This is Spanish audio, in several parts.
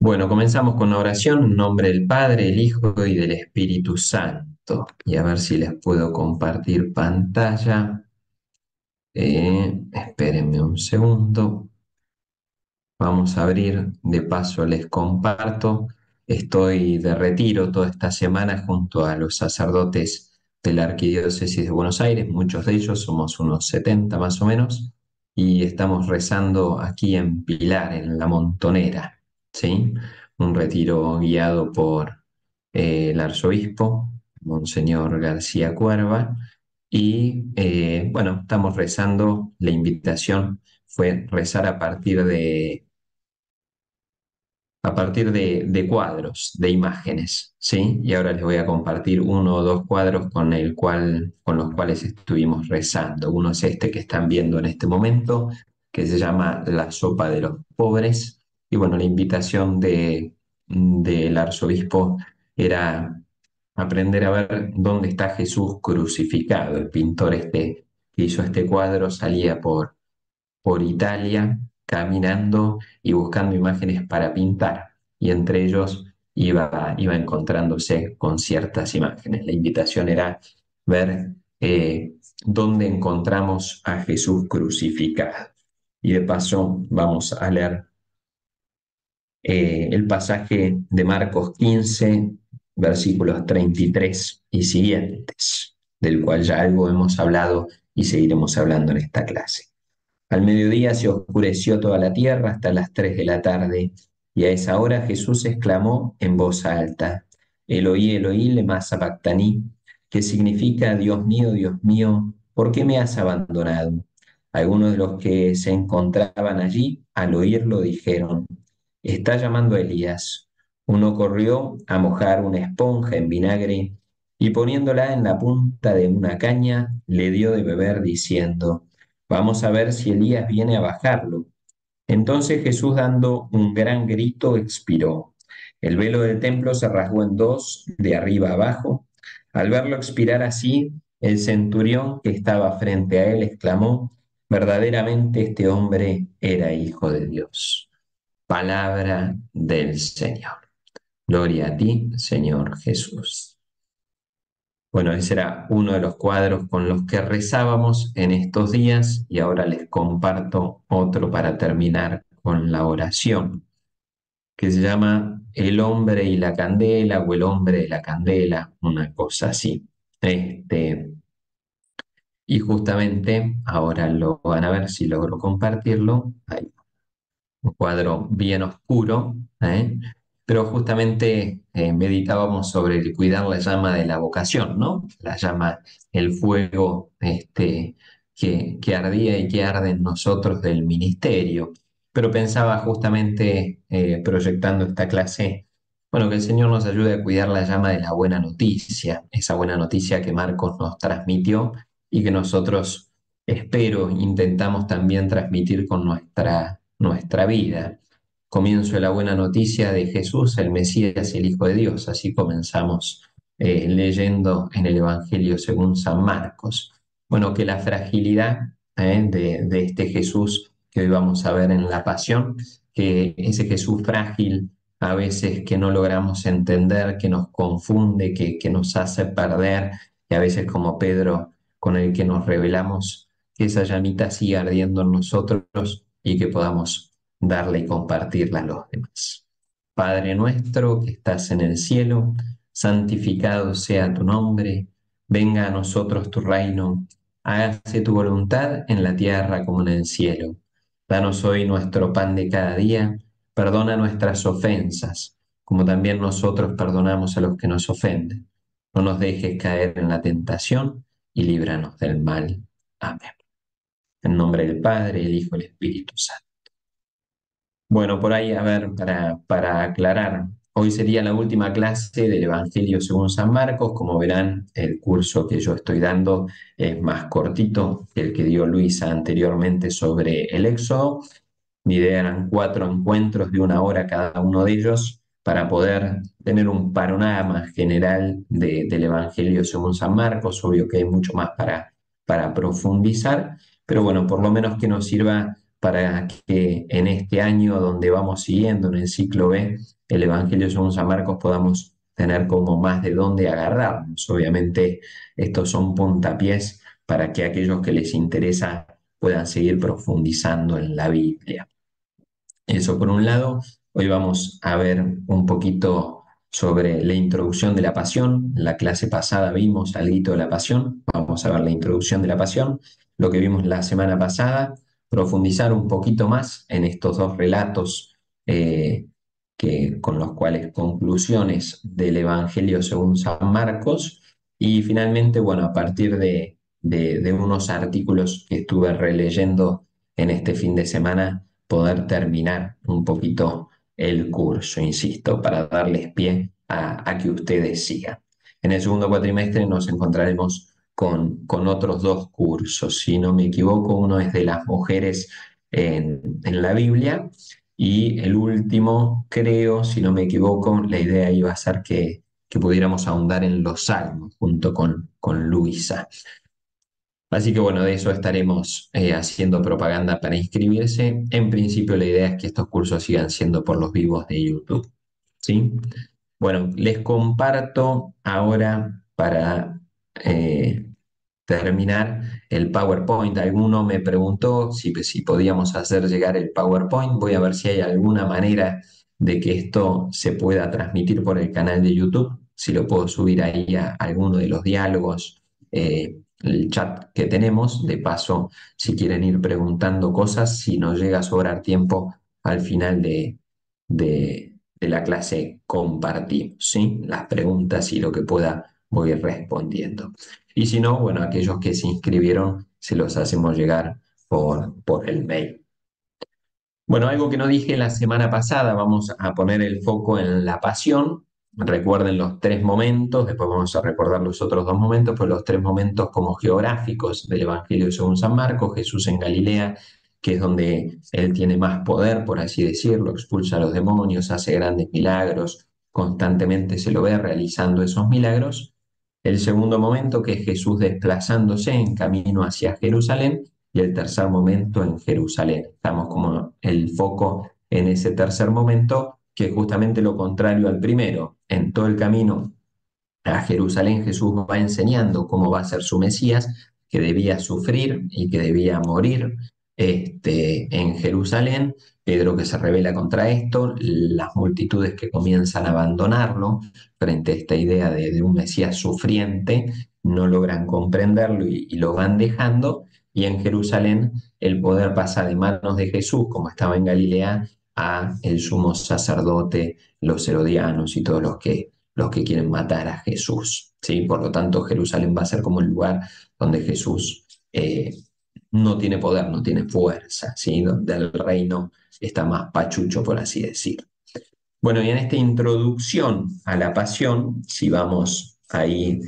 Bueno, comenzamos con la oración en nombre del Padre, el Hijo y del Espíritu Santo. Y a ver si les puedo compartir pantalla. Espérenme un segundo. Vamos a abrir, de paso les comparto. Estoy de retiro toda esta semana junto a los sacerdotes de la Arquidiócesis de Buenos Aires. Muchos de ellos, somos unos 70 más o menos, y estamos rezando aquí en Pilar, en La Montonera, ¿sí? Un retiro guiado por el arzobispo, Monseñor García Cuerva, y bueno, estamos rezando. La invitación fue rezar a partir de cuadros, de imágenes, ¿sí? Y ahora les voy a compartir uno o dos cuadros con los cuales estuvimos rezando. Uno es este que están viendo en este momento, que se llama La sopa de los pobres. Y bueno, la invitación del arzobispo era aprender a ver dónde está Jesús crucificado. El pintor este que hizo este cuadro salía por Italia caminando y buscando imágenes para pintar, y entre ellos iba encontrándose con ciertas imágenes. La invitación era ver dónde encontramos a Jesús crucificado. Y de paso vamos a leer el pasaje de Marcos 15, versículos 33 y siguientes, del cual ya algo hemos hablado y seguiremos hablando en esta clase. Al mediodía se oscureció toda la tierra hasta las 3 de la tarde, y a esa hora Jesús exclamó en voz alta: Eloí, Eloí, lema sabactaní, que significa: Dios mío, ¿por qué me has abandonado? Algunos de los que se encontraban allí, al oírlo, dijeron: Está llamando a Elías. Uno corrió a mojar una esponja en vinagre y poniéndola en la punta de una caña, le dio de beber diciendo: Vamos a ver si Elías viene a bajarlo. Entonces Jesús, dando un gran grito, expiró. El velo del templo se rasgó en dos, de arriba abajo. Al verlo expirar así, el centurión que estaba frente a él exclamó: Verdaderamente este hombre era hijo de Dios. Palabra del Señor. Gloria a ti, Señor Jesús. Bueno, ese era uno de los cuadros con los que rezábamos en estos días, y ahora les comparto otro para terminar con la oración, que se llama El hombre y la candela, o El hombre de la candela, una cosa así. Y justamente ahora lo van a ver si logro compartirlo. Ahí, un cuadro bien oscuro, ¿eh? Pero justamente meditábamos sobre el cuidar la llama de la vocación, ¿no? La llama, el fuego que ardía y que arde en nosotros del ministerio. Pero pensaba justamente, proyectando esta clase, bueno, que el Señor nos ayude a cuidar la llama de la buena noticia, esa buena noticia que Marcos nos transmitió y que nosotros, espero, intentamos también transmitir con nuestra vida. Comienzo de la buena noticia de Jesús, el Mesías, el Hijo de Dios. Así comenzamos leyendo en el Evangelio según San Marcos. Bueno, que la fragilidad de este Jesús que hoy vamos a ver en la Pasión, que ese Jesús frágil, a veces que no logramos entender, que nos confunde, que nos hace perder, y a veces como Pedro, con el que nos rebelamos, que esa llamita siga ardiendo en nosotros y que podamos darla y compartirla a los demás. Padre nuestro que estás en el cielo, santificado sea tu nombre, venga a nosotros tu reino, hágase tu voluntad en la tierra como en el cielo. Danos hoy nuestro pan de cada día, perdona nuestras ofensas, como también nosotros perdonamos a los que nos ofenden. No nos dejes caer en la tentación y líbranos del mal. Amén. En nombre del Padre, el Hijo y el Espíritu Santo. Bueno, por ahí, a ver, para aclarar, hoy sería la última clase del Evangelio según San Marcos. Como verán, el curso que yo estoy dando es más cortito que el que dio Luisa anteriormente sobre el Éxodo. Mi idea eran 4 encuentros de 1 hora cada uno de ellos para poder tener un panorama general del Evangelio según San Marcos. Obvio que hay mucho más para profundizar, pero bueno, por lo menos que nos sirva para que en este año donde vamos siguiendo en el ciclo B, el Evangelio según San Marcos, podamos tener como más de dónde agarrarnos. Obviamente, estos son puntapiés para que aquellos que les interesa puedan seguir profundizando en la Biblia. Eso por un lado. Hoy vamos a ver un poquito sobre la introducción de la pasión. En la clase pasada vimos algo de la pasión. Vamos a ver la introducción de la pasión, lo que vimos la semana pasada, profundizar un poquito más en estos dos relatos con los cuales conclusiones del Evangelio según San Marcos. Y finalmente, bueno, a partir de unos artículos que estuve releyendo en este fin de semana, poder terminar un poquito el curso, insisto, para darles pie a que ustedes sigan. En el segundo cuatrimestre nos encontraremos con otros dos cursos. Si no me equivoco, uno es de las mujeres en la Biblia y el último, creo, si no me equivoco, la idea iba a ser que pudiéramos ahondar en los salmos junto con Luisa. Así que bueno, de eso estaremos haciendo propaganda para inscribirse. En principio la idea es que estos cursos sigan siendo por los vivos de YouTube. ¿Sí? Bueno, les comparto ahora para terminar el PowerPoint. Alguno me preguntó si podíamos hacer llegar el PowerPoint. Voy a ver si hay alguna manera de que esto se pueda transmitir por el canal de YouTube, si lo puedo subir ahí a alguno de los diálogos, el chat que tenemos. De paso, si quieren ir preguntando cosas, si nos llega a sobrar tiempo al final de la clase, compartimos, ¿sí? Las preguntas y lo que pueda voy respondiendo. Y si no, bueno, aquellos que se inscribieron se los hacemos llegar por el mail. Bueno, algo que no dije la semana pasada, vamos a poner el foco en la pasión. Recuerden los tres momentos, después vamos a recordar los otros dos momentos, pues los tres momentos como geográficos del Evangelio según San Marcos: Jesús en Galilea, que es donde él tiene más poder, por así decirlo, expulsa a los demonios, hace grandes milagros, constantemente se lo ve realizando esos milagros. El segundo momento, que es Jesús desplazándose en camino hacia Jerusalén, y el tercer momento en Jerusalén. Estamos como el foco en ese tercer momento, que es justamente lo contrario al primero. En todo el camino a Jerusalén, Jesús va enseñando cómo va a ser su Mesías, que debía sufrir y que debía morir en Jerusalén. Pedro, que se revela contra esto, las multitudes que comienzan a abandonarlo frente a esta idea de un Mesías sufriente, no logran comprenderlo y lo van dejando. Y en Jerusalén el poder pasa de manos de Jesús, como estaba en Galilea, a el sumo sacerdote, los herodianos y todos los que quieren matar a Jesús, ¿sí? Por lo tanto, Jerusalén va a ser como el lugar donde Jesús no tiene poder, no tiene fuerza, ¿sí? Donde el reino está más pachucho, por así decir. Bueno, y en esta introducción a la pasión, si vamos ahí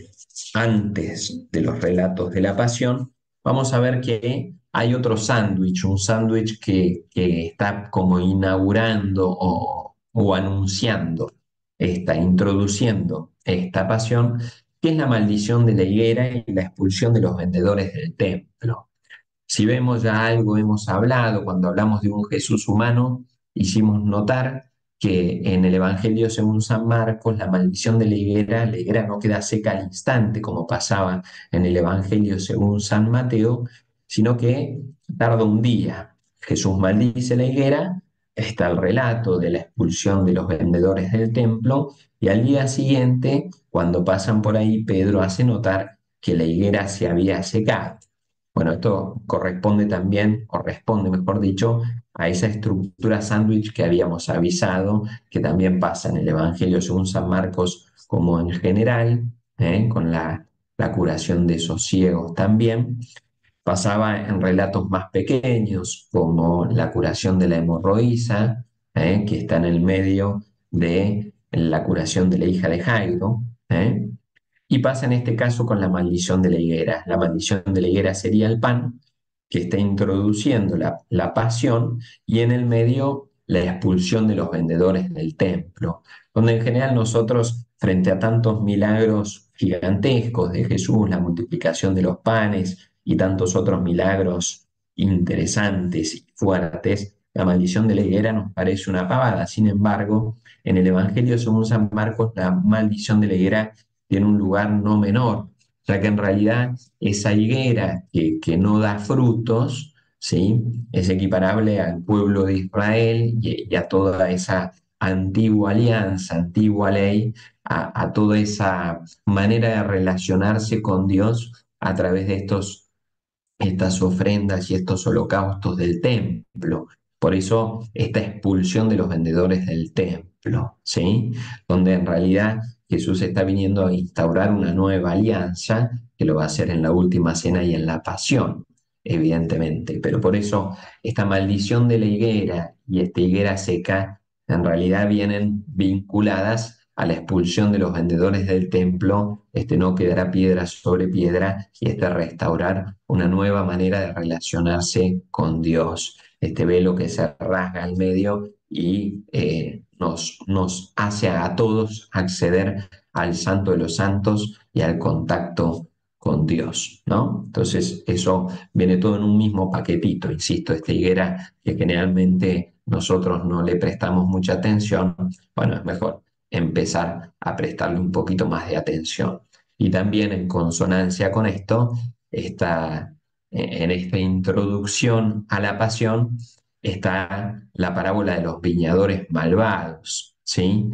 antes de los relatos de la pasión, vamos a ver que hay otro sándwich, un sándwich que está como inaugurando o anunciando, está introduciendo esta pasión, que es la maldición de la higuera y la expulsión de los vendedores del templo. Si vemos ya algo, hemos hablado, cuando hablamos de un Jesús humano, hicimos notar que en el Evangelio según San Marcos, la maldición de la higuera no queda seca al instante, como pasaba en el Evangelio según San Mateo, sino que tarda un día. Jesús maldice la higuera, está el relato de la expulsión de los vendedores del templo, y al día siguiente, cuando pasan por ahí, Pedro hace notar que la higuera se había secado. Bueno, esto corresponde también, o responde, mejor dicho, a esa estructura sándwich que habíamos avisado, que también pasa en el Evangelio según San Marcos como en general, con la curación de esos ciegos también. Pasaba en relatos más pequeños, como la curación de la hemorroísa, que está en el medio de la curación de la hija de Jairo. Y pasa en este caso con la maldición de la higuera. La maldición de la higuera sería el pan, que está introduciendo la pasión, y en el medio la expulsión de los vendedores del templo, donde en general nosotros, frente a tantos milagros gigantescos de Jesús, la multiplicación de los panes y tantos otros milagros interesantes y fuertes, la maldición de la higuera nos parece una pavada. Sin embargo, en el Evangelio según San Marcos, la maldición de la higuera tiene un lugar no menor, ya que en realidad esa higuera que no da frutos, ¿sí? Es equiparable al pueblo de Israel y a toda esa antigua alianza, antigua ley, a toda esa manera de relacionarse con Dios a través de estas ofrendas y estos holocaustos del templo. Por eso esta expulsión de los vendedores del templo, ¿sí? Donde en realidad Jesús está viniendo a instaurar una nueva alianza, que lo va a hacer en la última cena y en la pasión, evidentemente. Pero por eso esta maldición de la higuera y esta higuera seca en realidad vienen vinculadas a la expulsión de los vendedores del templo, no quedará piedra sobre piedra y restaurar una nueva manera de relacionarse con Dios. Este velo que se rasga al medio y nos hace a todos acceder al Santo de los Santos y al contacto con Dios, ¿no? Entonces eso viene todo en un mismo paquetito, insisto, esta higuera que generalmente nosotros no le prestamos mucha atención, bueno, es mejor empezar a prestarle un poquito más de atención. Y también en consonancia con esto, en esta introducción a la pasión, está la parábola de los viñadores malvados, ¿sí?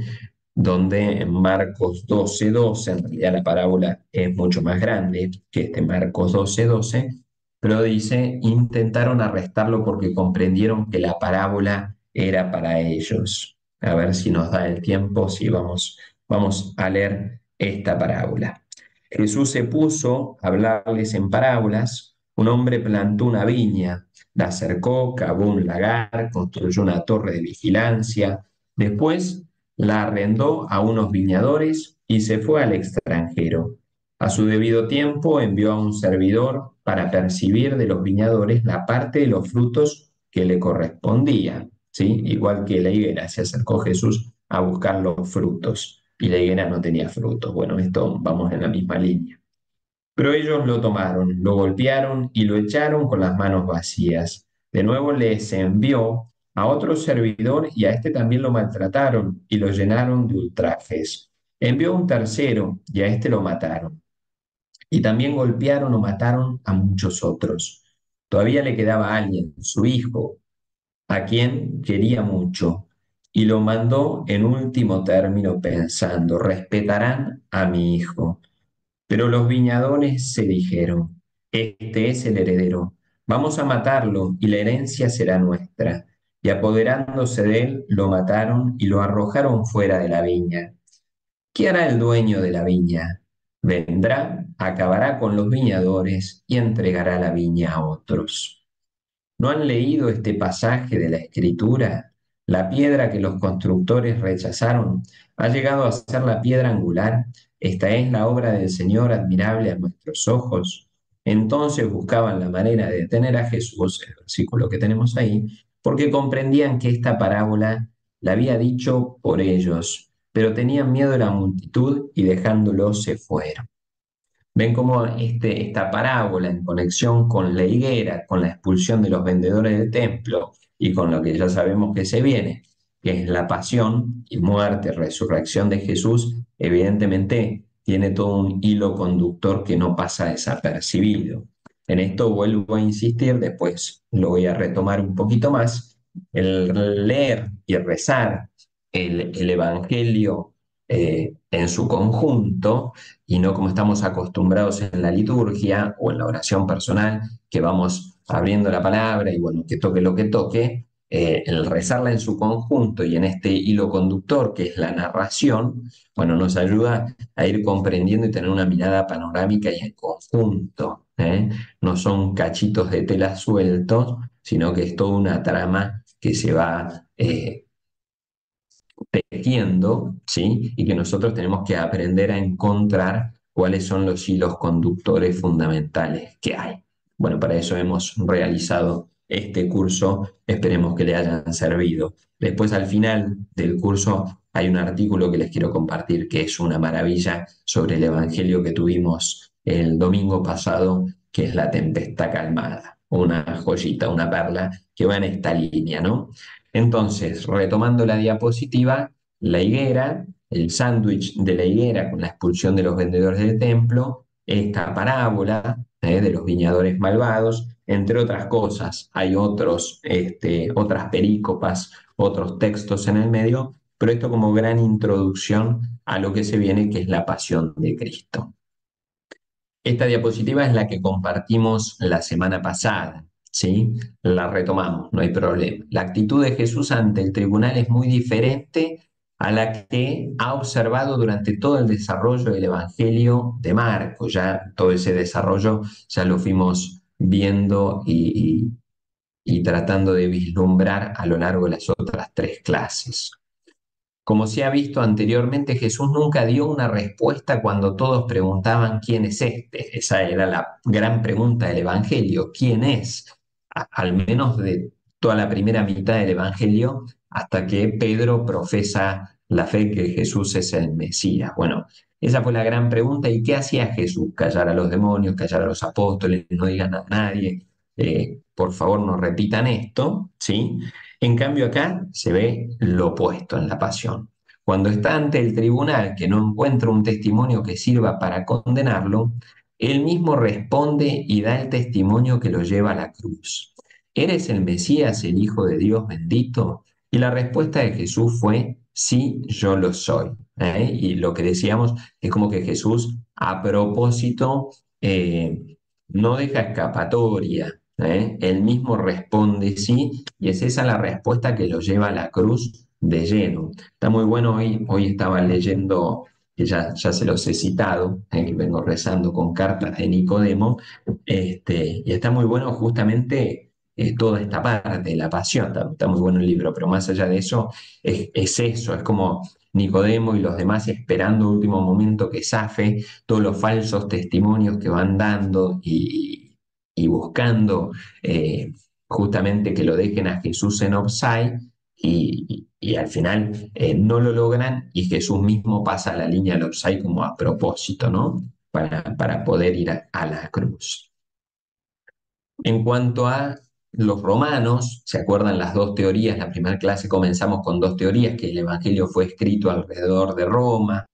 Donde en Marcos 12:12, en realidad la parábola es mucho más grande que este Marcos 12:12, pero dice, intentaron arrestarlo porque comprendieron que la parábola era para ellos. A ver si nos da el tiempo, si vamos a leer esta parábola. Jesús se puso a hablarles en parábolas. Un hombre plantó una viña, la cercó, cavó un lagar, construyó una torre de vigilancia. Después la arrendó a unos viñadores y se fue al extranjero. A su debido tiempo envió a un servidor para percibir de los viñadores la parte de los frutos que le correspondía, ¿sí? Igual que la higuera, se acercó Jesús a buscar los frutos y la higuera no tenía frutos. Bueno, esto vamos en la misma línea. Pero ellos lo tomaron, lo golpearon y lo echaron con las manos vacías. De nuevo les envió a otro servidor y a este también lo maltrataron y lo llenaron de ultrajes. Envió a un tercero y a este lo mataron. Y también golpearon o mataron a muchos otros. Todavía le quedaba alguien, su hijo, a quien quería mucho, y lo mandó en último término pensando, respetarán a mi hijo. Pero los viñadores se dijeron, este es el heredero, vamos a matarlo y la herencia será nuestra. Y apoderándose de él, lo mataron y lo arrojaron fuera de la viña. ¿Qué hará el dueño de la viña? Vendrá, acabará con los viñadores y entregará la viña a otros. ¿No han leído este pasaje de la Escritura? La piedra que los constructores rechazaron ha llegado a ser la piedra angular. Esta es la obra del Señor admirable a nuestros ojos. Entonces buscaban la manera de detener a Jesús, el versículo que tenemos ahí, porque comprendían que esta parábola la había dicho por ellos, pero tenían miedo de la multitud y dejándolo se fueron. Ven cómo esta parábola en conexión con la higuera, con la expulsión de los vendedores del templo y con lo que ya sabemos que se viene, que es la pasión y muerte, resurrección de Jesús, evidentemente tiene todo un hilo conductor que no pasa desapercibido. En esto vuelvo a insistir, después lo voy a retomar un poquito más, el leer y rezar el Evangelio en su conjunto y no como estamos acostumbrados en la liturgia o en la oración personal, que vamos abriendo la palabra y bueno, que toque lo que toque, el rezarla en su conjunto y en este hilo conductor que es la narración, bueno, nos ayuda a ir comprendiendo y tener una mirada panorámica y en conjunto, ¿eh? No son cachitos de tela sueltos, sino que es toda una trama que se va tejiendo, ¿sí? Y que nosotros tenemos que aprender a encontrar cuáles son los hilos conductores fundamentales que hay. Bueno, para eso hemos realizado este curso, esperemos que le hayan servido. Después, al final del curso, hay un artículo que les quiero compartir que es una maravilla sobre el evangelio que tuvimos el domingo pasado, que es la tempestad calmada. una joyita, una perla que va en esta línea, ¿no? Entonces, retomando la diapositiva, la higuera, el sándwich de la higuera con la expulsión de los vendedores del templo, esta parábola de los viñadores malvados, entre otras cosas. Hay otras perícopas, otros textos en el medio, pero esto como gran introducción a lo que se viene, que es la pasión de Cristo. Esta diapositiva es la que compartimos la semana pasada, ¿sí? La retomamos, no hay problema. La actitud de Jesús ante el tribunal es muy diferente a la que ha observado durante todo el desarrollo del Evangelio de Marcos. Ya todo ese desarrollo ya lo fuimos viendo y tratando de vislumbrar a lo largo de las otras tres clases. Como se ha visto anteriormente, Jesús nunca dio una respuesta cuando todos preguntaban quién es este. Esa era la gran pregunta del Evangelio, ¿quién es? Al menos de toda la primera mitad del Evangelio, hasta que Pedro profesa la fe que Jesús es el Mesías. Bueno, esa fue la gran pregunta. ¿Y qué hacía Jesús? Callar a los demonios, callar a los apóstoles, no digan a nadie. Por favor, no repitan esto, ¿sí? En cambio, acá se ve lo opuesto en la pasión. Cuando está ante el tribunal que no encuentra un testimonio que sirva para condenarlo, él mismo responde y da el testimonio que lo lleva a la cruz. ¿Eres el Mesías, el Hijo de Dios bendito? Y la respuesta de Jesús fue, sí, yo lo soy. Y lo que decíamos es como que Jesús, a propósito, no deja escapatoria. Él mismo responde sí, y es esa la respuesta que lo lleva a la cruz de lleno. Está muy bueno, hoy estaba leyendo, que ya se los he citado, que vengo rezando con cartas de Nicodemo, y está muy bueno justamente toda esta parte de la pasión. Está muy bueno el libro, pero más allá de eso, es eso, es como Nicodemo y los demás esperando último momento que zafe todos los falsos testimonios que van dando y buscando justamente que lo dejen a Jesús en offside y al final no lo logran y Jesús mismo pasa la línea del offside como a propósito, ¿no? Para poder ir a la cruz. En cuanto a los romanos, ¿se acuerdan las dos teorías? La primera clase comenzamos con dos teorías, que el Evangelio fue escrito alrededor de Roma,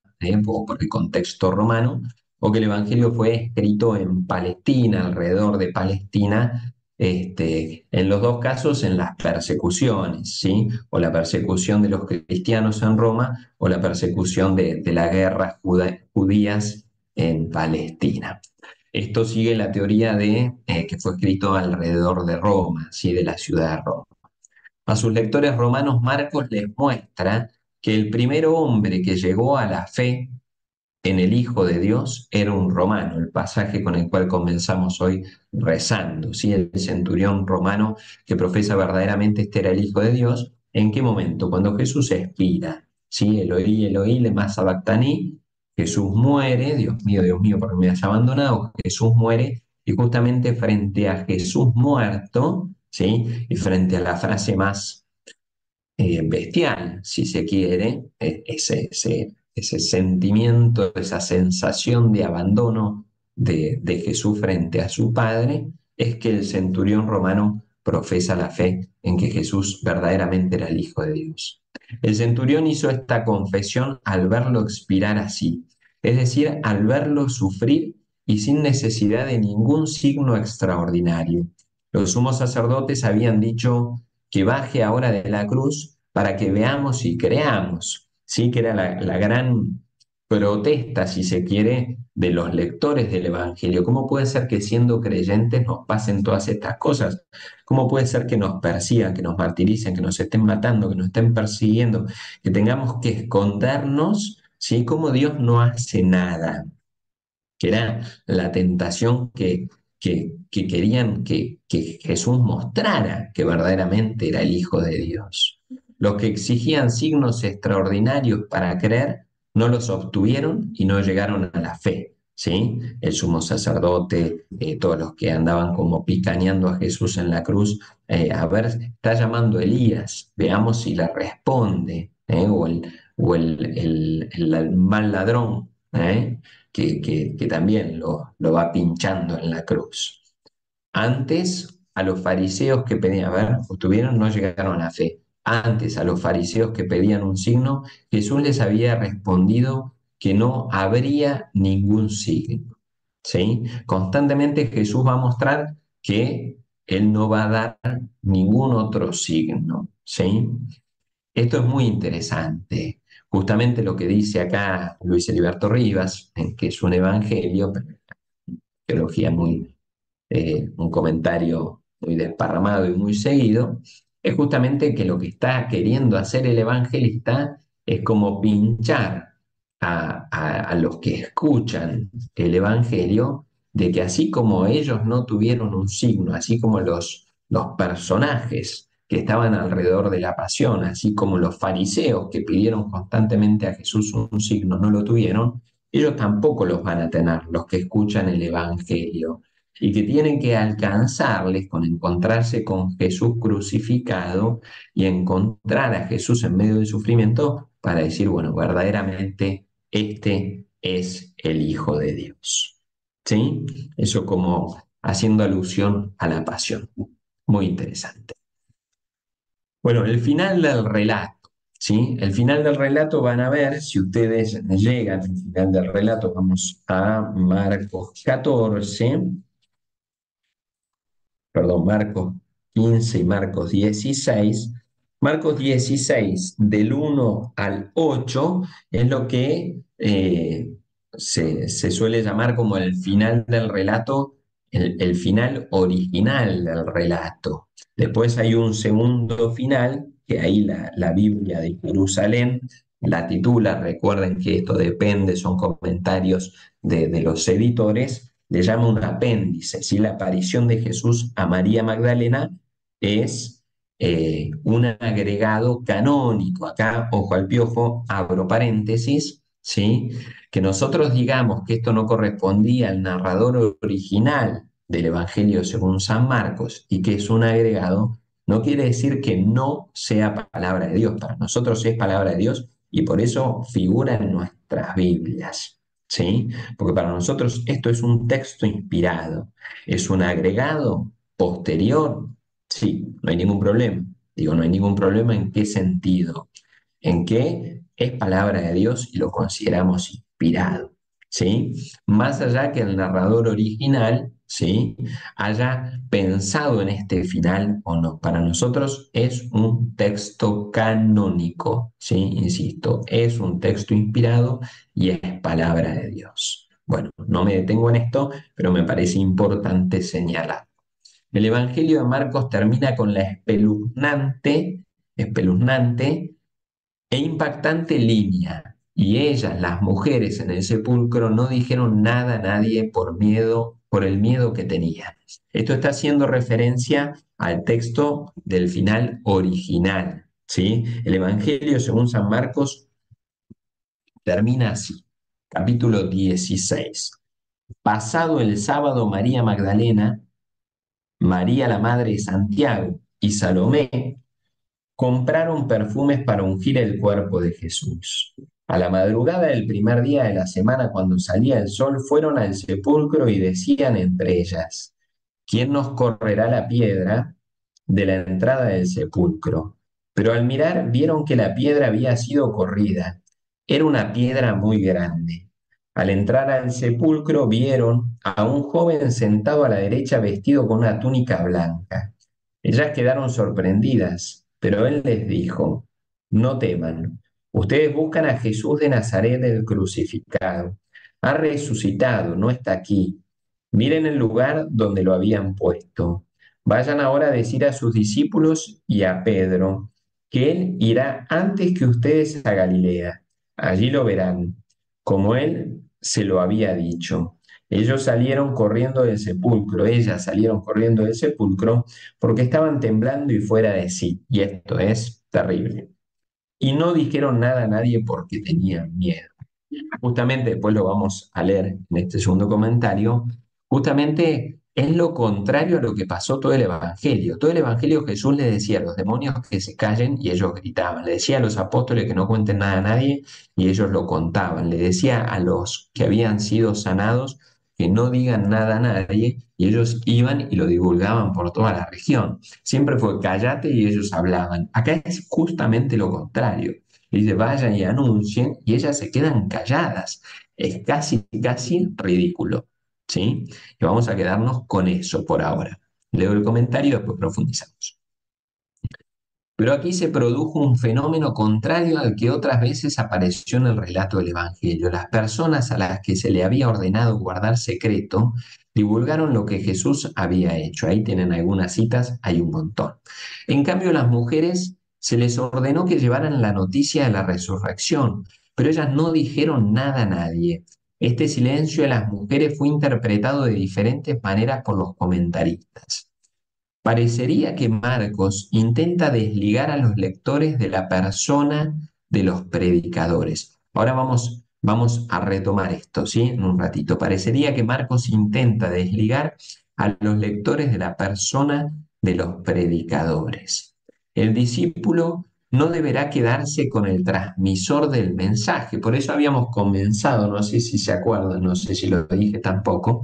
por el contexto romano, o que el Evangelio fue escrito en Palestina, alrededor de Palestina, en los dos casos en las persecuciones, ¿sí? O la persecución de los cristianos en Roma, o la persecución de las guerras judías en Palestina. Esto sigue la teoría de que fue escrito alrededor de Roma, ¿sí? De la ciudad de Roma. A sus lectores romanos, Marcos les muestra que el primer hombre que llegó a la fe en el Hijo de Dios era un romano, el pasaje con el cual comenzamos hoy rezando, ¿sí? El centurión romano que profesa verdaderamente este era el Hijo de Dios. ¿En qué momento? Cuando Jesús expira, ¿sí? Eloí, Eloí, lema sabactaní, Jesús muere, Dios mío, ¿por qué me has abandonado? Jesús muere y justamente frente a Jesús muerto, ¿sí? Y frente a la frase más bestial, si se quiere, ese sentimiento, esa sensación de abandono de Jesús frente a su Padre, es que el centurión romano profesa la fe en que Jesús verdaderamente era el Hijo de Dios. El centurión hizo esta confesión al verlo expirar así, es decir, al verlo sufrir y sin necesidad de ningún signo extraordinario. Los sumos sacerdotes habían dicho que baje ahora de la cruz para que veamos y creamos, ¿sí? Que era la gran protesta, si se quiere, de los lectores del Evangelio. ¿Cómo puede ser que siendo creyentes nos pasen todas estas cosas? ¿Cómo puede ser que nos persigan, que nos martiricen, que nos estén matando, que nos estén persiguiendo, que tengamos que escondernos, ¿sí? Como Dios no hace nada, que era la tentación que querían que Jesús mostrara que verdaderamente era el Hijo de Dios. Los que exigían signos extraordinarios para creer no los obtuvieron y no llegaron a la fe. ¿Sí? El sumo sacerdote, todos los que andaban como picaneando a Jesús en la cruz, a ver, está llamando a Elías, veamos si le responde, o el mal ladrón, que también lo va pinchando en la cruz. Antes a los fariseos que pedían, a ver, obtuvieron, no llegaron a la fe. Antes a los fariseos que pedían un signo, Jesús les había respondido que no habría ningún signo. ¿Sí? Constantemente Jesús va a mostrar que Él no va a dar ningún otro signo. ¿Sí? Esto es muy interesante. Justamente lo que dice acá Luis Heriberto Rivas, que es un evangelio, pero teología muy, un comentario muy desparramado y muy seguido, es justamente que lo que está queriendo hacer el evangelista es como pinchar a los que escuchan el evangelio, de que así como ellos no tuvieron un signo, así como los personajes que estaban alrededor de la pasión, así como los fariseos que pidieron constantemente a Jesús un signo, no lo tuvieron, ellos tampoco los van a tener, los que escuchan el evangelio y que tienen que alcanzarles con encontrarse con Jesús crucificado y encontrar a Jesús en medio del sufrimiento para decir, bueno, verdaderamente este es el Hijo de Dios. ¿Sí? Eso como haciendo alusión a la pasión. Muy interesante. Bueno, el final del relato. ¿Sí? El final del relato van a ver, si ustedes llegan al final del relato, vamos a Marcos 14, perdón, Marcos 15 y Marcos 16. Marcos 16, del 1 al 8, es lo que se suele llamar como el final del relato, el final original del relato. Después hay un segundo final, que ahí la Biblia de Jerusalén la titula, recuerden que esto depende, son comentarios de los editores, le llama un apéndice, ¿sí? La aparición de Jesús a María Magdalena es un agregado canónico. Acá, ojo al piojo, abro paréntesis, ¿sí? Que nosotros digamos que esto no correspondía al narrador original del Evangelio según San Marcos y que es un agregado, no quiere decir que no sea palabra de Dios. Para nosotros es palabra de Dios y por eso figura en nuestras Biblias, ¿sí? Porque para nosotros esto es un texto inspirado, es un agregado posterior, sí, no hay ningún problema. Digo, no hay ningún problema en qué sentido, en que es palabra de Dios y lo consideramos inspirado, ¿sí? Más allá que el narrador original, ¿sí? haya pensado en este final o no. Para nosotros es un texto canónico, ¿sí? Insisto, es un texto inspirado y es palabra de Dios. Bueno, no me detengo en esto, pero me parece importante señalar. El Evangelio de Marcos termina con la espeluznante e impactante línea. Y ellas, las mujeres en el sepulcro, no dijeron nada a nadie por miedo, por el miedo que tenían. Esto está haciendo referencia al texto del final original, ¿sí? El Evangelio, según San Marcos, termina así. Capítulo 16. Pasado el sábado, María Magdalena, María la madre de Santiago y Salomé compraron perfumes para ungir el cuerpo de Jesús. A la madrugada del primer día de la semana, cuando salía el sol, fueron al sepulcro y decían entre ellas, ¿quién nos correrá la piedra de la entrada del sepulcro? Pero al mirar vieron que la piedra había sido corrida. Era una piedra muy grande. Al entrar al sepulcro vieron a un joven sentado a la derecha vestido con una túnica blanca. Ellas quedaron sorprendidas, pero él les dijo, no teman, ustedes buscan a Jesús de Nazaret el crucificado. Ha resucitado, no está aquí. Miren el lugar donde lo habían puesto. Vayan ahora a decir a sus discípulos y a Pedro que él irá antes que ustedes a Galilea. Allí lo verán, como él se lo había dicho. Ellos salieron corriendo del sepulcro, ellas salieron corriendo del sepulcro porque estaban temblando y fuera de sí. Y esto es terrible. Y no dijeron nada a nadie porque tenían miedo. Justamente después lo vamos a leer en este segundo comentario, justamente es lo contrario a lo que pasó todo el Evangelio. Todo el Evangelio Jesús le decía a los demonios que se callen y ellos gritaban. Le decía a los apóstoles que no cuenten nada a nadie y ellos lo contaban. Le decía a los que habían sido sanados que no digan nada a nadie, y ellos iban y lo divulgaban por toda la región. Siempre fue cállate y ellos hablaban. Acá es justamente lo contrario. Dice, vayan y anuncien, y ellas se quedan calladas. Es casi, casi ridículo, ¿sí? Y vamos a quedarnos con eso por ahora. Leo el comentario y después profundizamos. Pero aquí se produjo un fenómeno contrario al que otras veces apareció en el relato del Evangelio. Las personas a las que se le había ordenado guardar secreto divulgaron lo que Jesús había hecho. Ahí tienen algunas citas, hay un montón. En cambio, las mujeres se les ordenó que llevaran la noticia de la resurrección, pero ellas no dijeron nada a nadie. Este silencio de las mujeres fue interpretado de diferentes maneras por los comentaristas. Parecería que Marcos intenta desligar a los lectores de la persona de los predicadores. Ahora vamos a retomar esto, ¿sí? En un ratito. Parecería que Marcos intenta desligar a los lectores de la persona de los predicadores. El discípulo no deberá quedarse con el transmisor del mensaje. Por eso habíamos comenzado, no sé si se acuerdan, no sé si lo dije tampoco,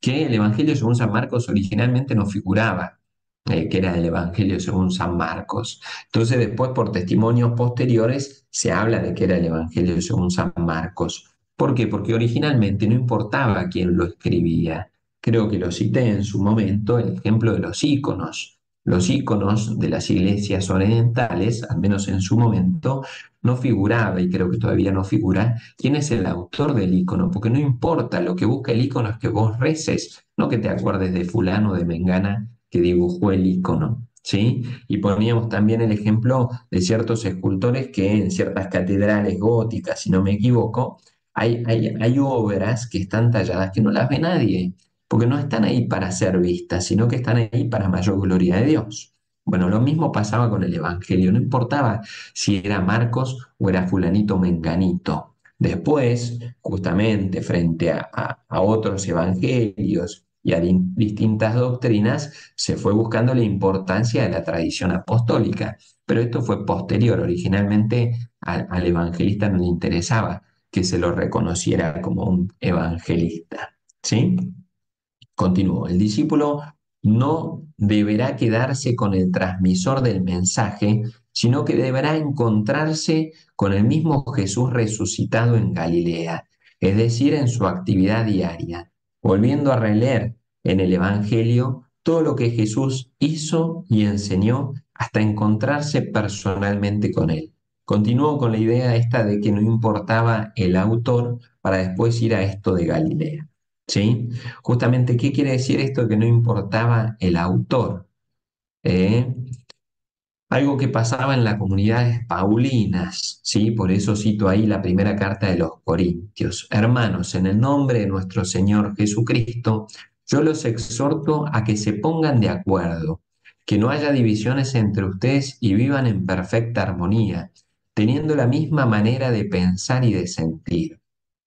que el Evangelio según San Marcos originalmente no figuraba, que era el Evangelio según San Marcos. Entonces después por testimonios posteriores se habla de que era el Evangelio según San Marcos. ¿Por qué? Porque originalmente no importaba quién lo escribía. Creo que lo cité en su momento, el ejemplo de los íconos. Los íconos de las iglesias orientales, al menos en su momento, no figuraba, y creo que todavía no figura, quién es el autor del icono, porque no importa, lo que busca el icono es que vos reces, no que te acuerdes de fulano o de mengana que dibujó el icono, ¿sí? Y poníamos también el ejemplo de ciertos escultores que en ciertas catedrales góticas, si no me equivoco, hay obras que están talladas que no las ve nadie, porque no están ahí para ser vistas, sino que están ahí para mayor gloria de Dios. Bueno, lo mismo pasaba con el Evangelio, no importaba si era Marcos o era fulanito menganito. Después, justamente frente a otros evangelios y a distintas doctrinas, se fue buscando la importancia de la tradición apostólica. Pero esto fue posterior. Originalmente al evangelista no le interesaba que se lo reconociera como un evangelista. ¿Sí? Continúo. El discípulo no deberá quedarse con el transmisor del mensaje, sino que deberá encontrarse con el mismo Jesús resucitado en Galilea, es decir, en su actividad diaria, volviendo a releer en el Evangelio todo lo que Jesús hizo y enseñó hasta encontrarse personalmente con él. Continúo con la idea esta de que no importaba el autor para después ir a esto de Galilea. ¿Sí? Justamente, ¿qué quiere decir esto que no importaba el autor? ¿Eh? Algo que pasaba en las comunidades paulinas, ¿sí? Por eso cito ahí la primera carta de los Corintios. Hermanos, en el nombre de nuestro Señor Jesucristo, yo los exhorto a que se pongan de acuerdo, que no haya divisiones entre ustedes y vivan en perfecta armonía, teniendo la misma manera de pensar y de sentir,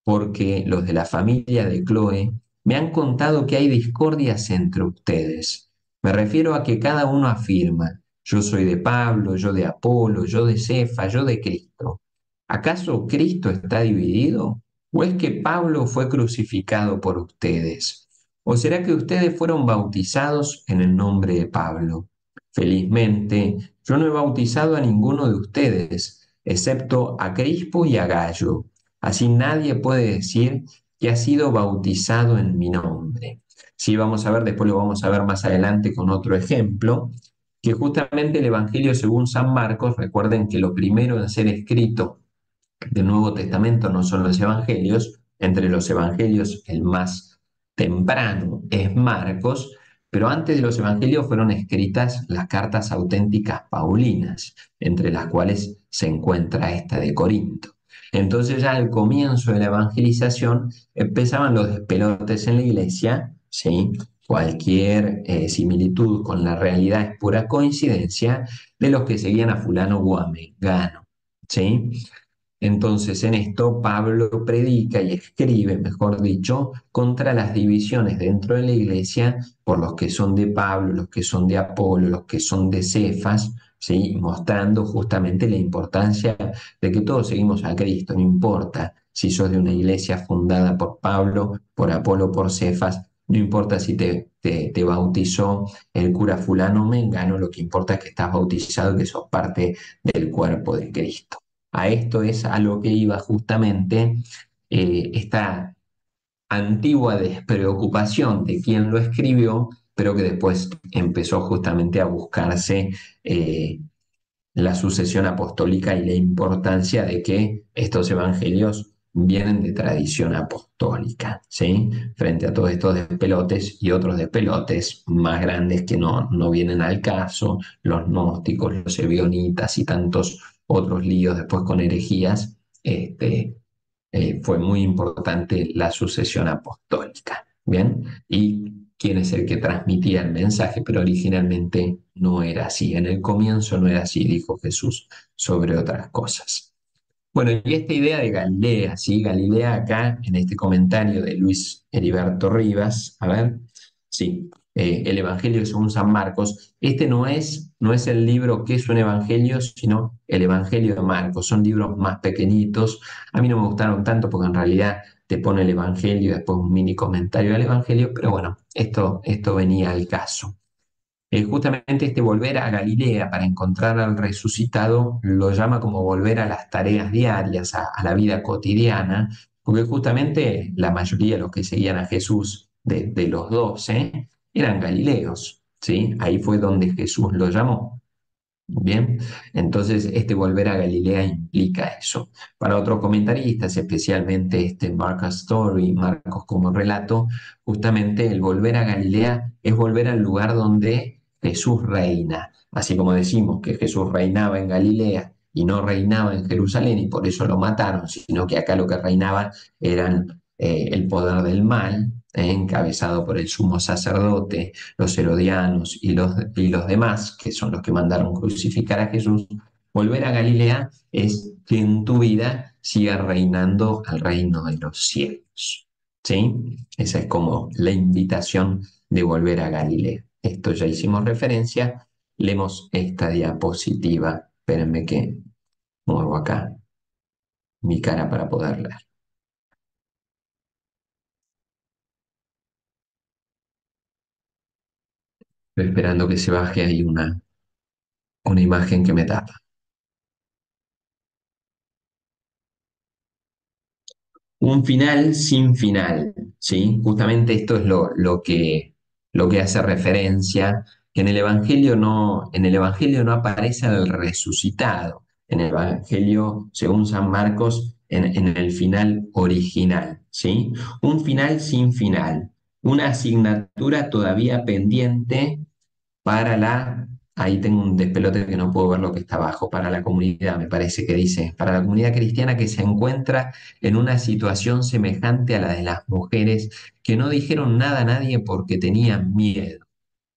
porque los de la familia de Chloe me han contado que hay discordias entre ustedes. Me refiero a que cada uno afirma, yo soy de Pablo, yo de Apolo, yo de Cefa, yo de Cristo. ¿Acaso Cristo está dividido? ¿O es que Pablo fue crucificado por ustedes? ¿O será que ustedes fueron bautizados en el nombre de Pablo? Felizmente, yo no he bautizado a ninguno de ustedes, excepto a Crispo y a Gallo. Así nadie puede decir que ha sido bautizado en mi nombre. Sí, vamos a ver, después lo vamos a ver más adelante con otro ejemplo, que justamente el Evangelio según San Marcos, recuerden que lo primero en ser escrito del Nuevo Testamento no son los Evangelios, entre los Evangelios el más temprano es Marcos, pero antes de los Evangelios fueron escritas las cartas auténticas paulinas, entre las cuales se encuentra esta de Corinto. Entonces ya al comienzo de la evangelización empezaban los despelotes en la iglesia, ¿sí? Cualquier similitud con la realidad es pura coincidencia de los que seguían a fulano o a mengano, ¿sí? Entonces, en esto Pablo predica y escribe, mejor dicho, contra las divisiones dentro de la iglesia por los que son de Pablo, los que son de Apolo, los que son de Cefas, ¿sí? Mostrando justamente la importancia de que todos seguimos a Cristo, no importa si sos de una iglesia fundada por Pablo, por Apolo, por Cefas, no importa si te bautizó el cura fulano o mengano, lo que importa es que estás bautizado y que sos parte del cuerpo de Cristo. A esto es a lo que iba justamente esta antigua despreocupación de quien lo escribió, pero que después empezó justamente a buscarse la sucesión apostólica y la importancia de que estos evangelios vienen de tradición apostólica, ¿sí? Frente a todos estos despelotes y otros despelotes más grandes que no vienen al caso, los gnósticos, los ebionitas y tantos otros líos después con herejías, fue muy importante la sucesión apostólica, ¿bien? Y quién es el que transmitía el mensaje, pero originalmente no era así. En el comienzo no era así, dijo Jesús sobre otras cosas. Bueno, y esta idea de Galilea, ¿sí? Galilea acá en este comentario de Luis Heriberto Rivas, a ver, sí, el Evangelio según San Marcos, este no es el libro que es un Evangelio, sino el Evangelio de Marcos, son libros más pequeñitos, a mí no me gustaron tanto porque en realidad te pone el Evangelio y después un mini comentario del Evangelio, pero bueno, esto venía al caso. Justamente este volver a Galilea para encontrar al resucitado lo llama como volver a las tareas diarias, a la vida cotidiana, porque justamente la mayoría de los que seguían a Jesús, de los 12, eran galileos, ¿sí? Ahí fue donde Jesús lo llamó. Bien, entonces este volver a Galilea implica eso. Para otros comentaristas, especialmente este Marcus Story, Marcos como relato, justamente el volver a Galilea es volver al lugar donde Jesús reina. Así como decimos que Jesús reinaba en Galilea y no reinaba en Jerusalén y por eso lo mataron, sino que acá lo que reinaba eran el poder del mal, encabezado por el sumo sacerdote, los herodianos y los demás, que son los que mandaron crucificar a Jesús. Volver a Galilea es que en tu vida siga reinando al reino de los cielos. ¿Sí? Esa es como la invitación de volver a Galilea. Esto ya hicimos referencia. Leemos esta diapositiva. Espérenme que muevo acá mi cara para poder leer. Estoy esperando que se baje ahí una imagen que me tapa. Un final sin final, ¿sí? Justamente esto es lo que hace referencia, que en el Evangelio no aparece el resucitado, en el Evangelio, según San Marcos, en el final original, ¿sí? Un final sin final, una asignatura todavía pendiente para ahí tengo un despelote que no puedo ver lo que está abajo, para la comunidad, me parece que dice, para la comunidad cristiana que se encuentra en una situación semejante a la de las mujeres que no dijeron nada a nadie porque tenían miedo.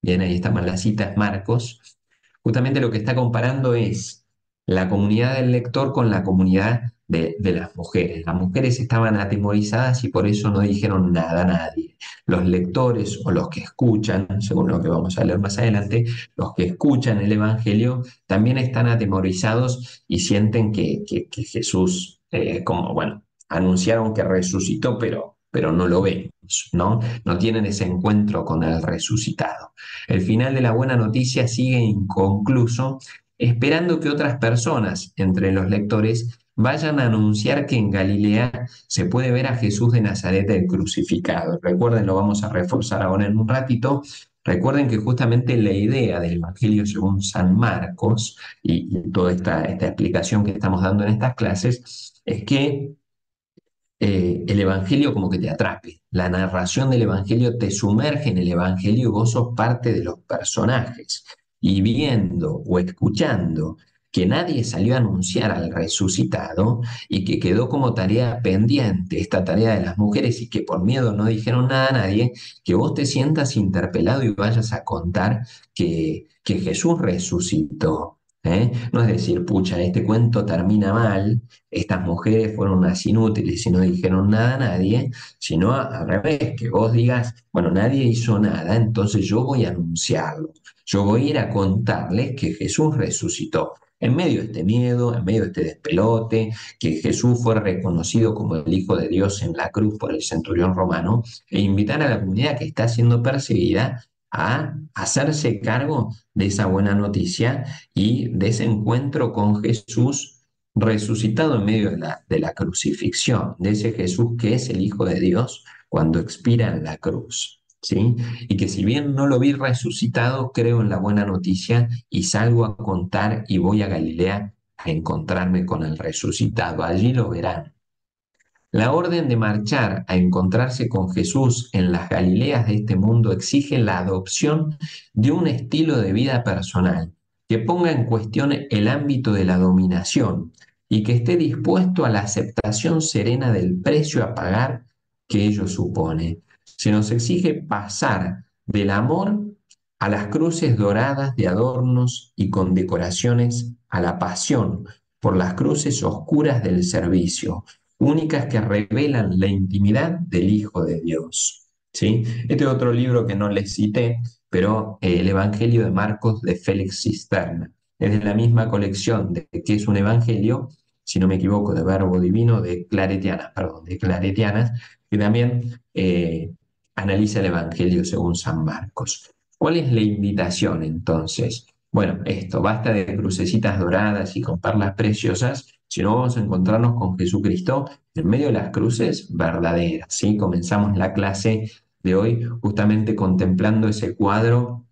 Bien, ahí está la cita, es Marcos. Justamente lo que está comparando es la comunidad del lector con la comunidad de las mujeres. Las mujeres estaban atemorizadas y por eso no dijeron nada a nadie. Los lectores o los que escuchan, según lo que vamos a leer más adelante, los que escuchan el Evangelio también están atemorizados y sienten que Jesús, como, bueno, anunciaron que resucitó, pero no lo vemos, ¿no? No tienen ese encuentro con el resucitado. El final de la buena noticia sigue inconcluso, esperando que otras personas entre los lectores vayan a anunciar que en Galilea se puede ver a Jesús de Nazaret el crucificado. Recuerden, lo vamos a reforzar ahora en un ratito. Recuerden que justamente la idea del Evangelio según San Marcos y toda esta explicación que estamos dando en estas clases es que el Evangelio como que te atrape. La narración del Evangelio te sumerge en el Evangelio y vos sos parte de los personajes. Y viendo o escuchando que nadie salió a anunciar al resucitado y que quedó como tarea pendiente esta tarea de las mujeres y que por miedo no dijeron nada a nadie, que vos te sientas interpelado y vayas a contar que Jesús resucitó. No es decir, pucha, este cuento termina mal, estas mujeres fueron unas inútiles y no dijeron nada a nadie, sino al revés, que vos digas, bueno, nadie hizo nada, entonces yo voy a anunciarlo, yo voy a ir a contarles que Jesús resucitó. En medio de este miedo, en medio de este despelote, que Jesús fue reconocido como el Hijo de Dios en la cruz por el centurión romano, e invitar a la comunidad que está siendo perseguida a hacerse cargo de esa buena noticia y de ese encuentro con Jesús resucitado en medio de la crucifixión, de ese Jesús que es el Hijo de Dios cuando expira en la cruz. ¿Sí? Y que si bien no lo vi resucitado, creo en la buena noticia y salgo a contar y voy a Galilea a encontrarme con el resucitado. Allí lo verán. La orden de marchar a encontrarse con Jesús en las Galileas de este mundo exige la adopción de un estilo de vida personal que ponga en cuestión el ámbito de la dominación y que esté dispuesto a la aceptación serena del precio a pagar que ello supone. Se nos exige pasar del amor a las cruces doradas de adornos y condecoraciones, a la pasión por las cruces oscuras del servicio, únicas que revelan la intimidad del Hijo de Dios. ¿Sí? Este es otro libro que no les cité, pero el Evangelio de Marcos de Félix Cisterna. Es de la misma colección de que es un evangelio, si no me equivoco, de Verbo Divino, de Claretianas, perdón, de Claretianas, que también analiza el Evangelio según San Marcos. ¿Cuál es la invitación entonces? Bueno, esto, basta de crucecitas doradas y con perlas preciosas, sino vamos a encontrarnos con Jesucristo en medio de las cruces verdaderas, ¿sí? Comenzamos la clase de hoy justamente contemplando ese cuadro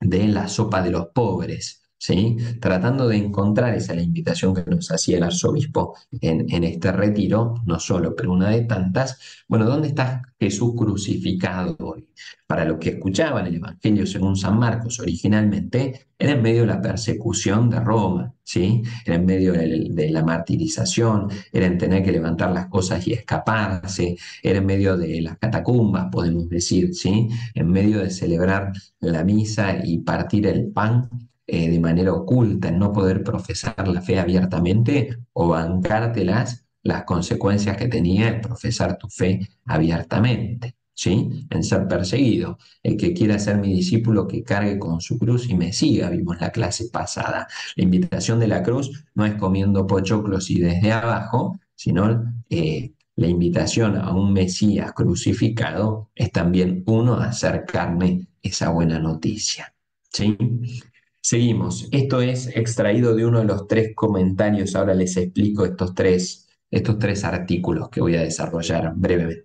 de la sopa de los pobres, ¿sí? Tratando de encontrar, esa la invitación que nos hacía el arzobispo en este retiro, no solo, pero una de tantas. Bueno, ¿dónde está Jesús crucificado hoy? Para los que escuchaban el Evangelio según San Marcos originalmente, era en medio de la persecución de Roma, ¿sí? Era en medio de la martirización, era en tener que levantar las cosas y escaparse, era en medio de las catacumbas, podemos decir, ¿sí? En medio de celebrar la misa y partir el pan de manera oculta, no poder profesar la fe abiertamente o bancártelas las consecuencias que tenía el profesar tu fe abiertamente, ¿sí? En ser perseguido. El que quiera ser mi discípulo, que cargue con su cruz y me siga, vimos la clase pasada. La invitación de la cruz no es comiendo pochoclos y desde abajo, sino la invitación a un Mesías crucificado es también uno a hacer carne esa buena noticia. ¿Sí? Seguimos. Esto es extraído de uno de los tres comentarios. Ahora les explico estos tres artículos que voy a desarrollar brevemente.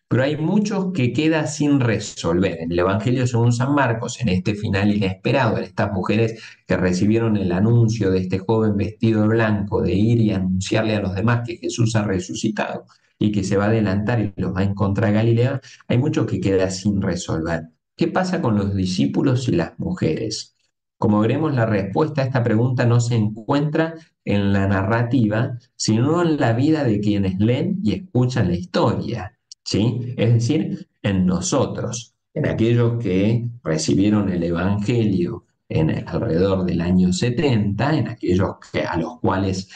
Pero hay muchos que queda sin resolver. En el Evangelio según San Marcos, en este final inesperado, en estas mujeres que recibieron el anuncio de este joven vestido de blanco de ir y anunciarle a los demás que Jesús ha resucitado y que se va a adelantar y los va a encontrar a Galilea, hay mucho que queda sin resolver. ¿Qué pasa con los discípulos y las mujeres? Como veremos, la respuesta a esta pregunta no se encuentra en la narrativa, sino en la vida de quienes leen y escuchan la historia. ¿Sí? Es decir, en nosotros, en aquellos que recibieron el Evangelio alrededor del año 70, en aquellos a los cuales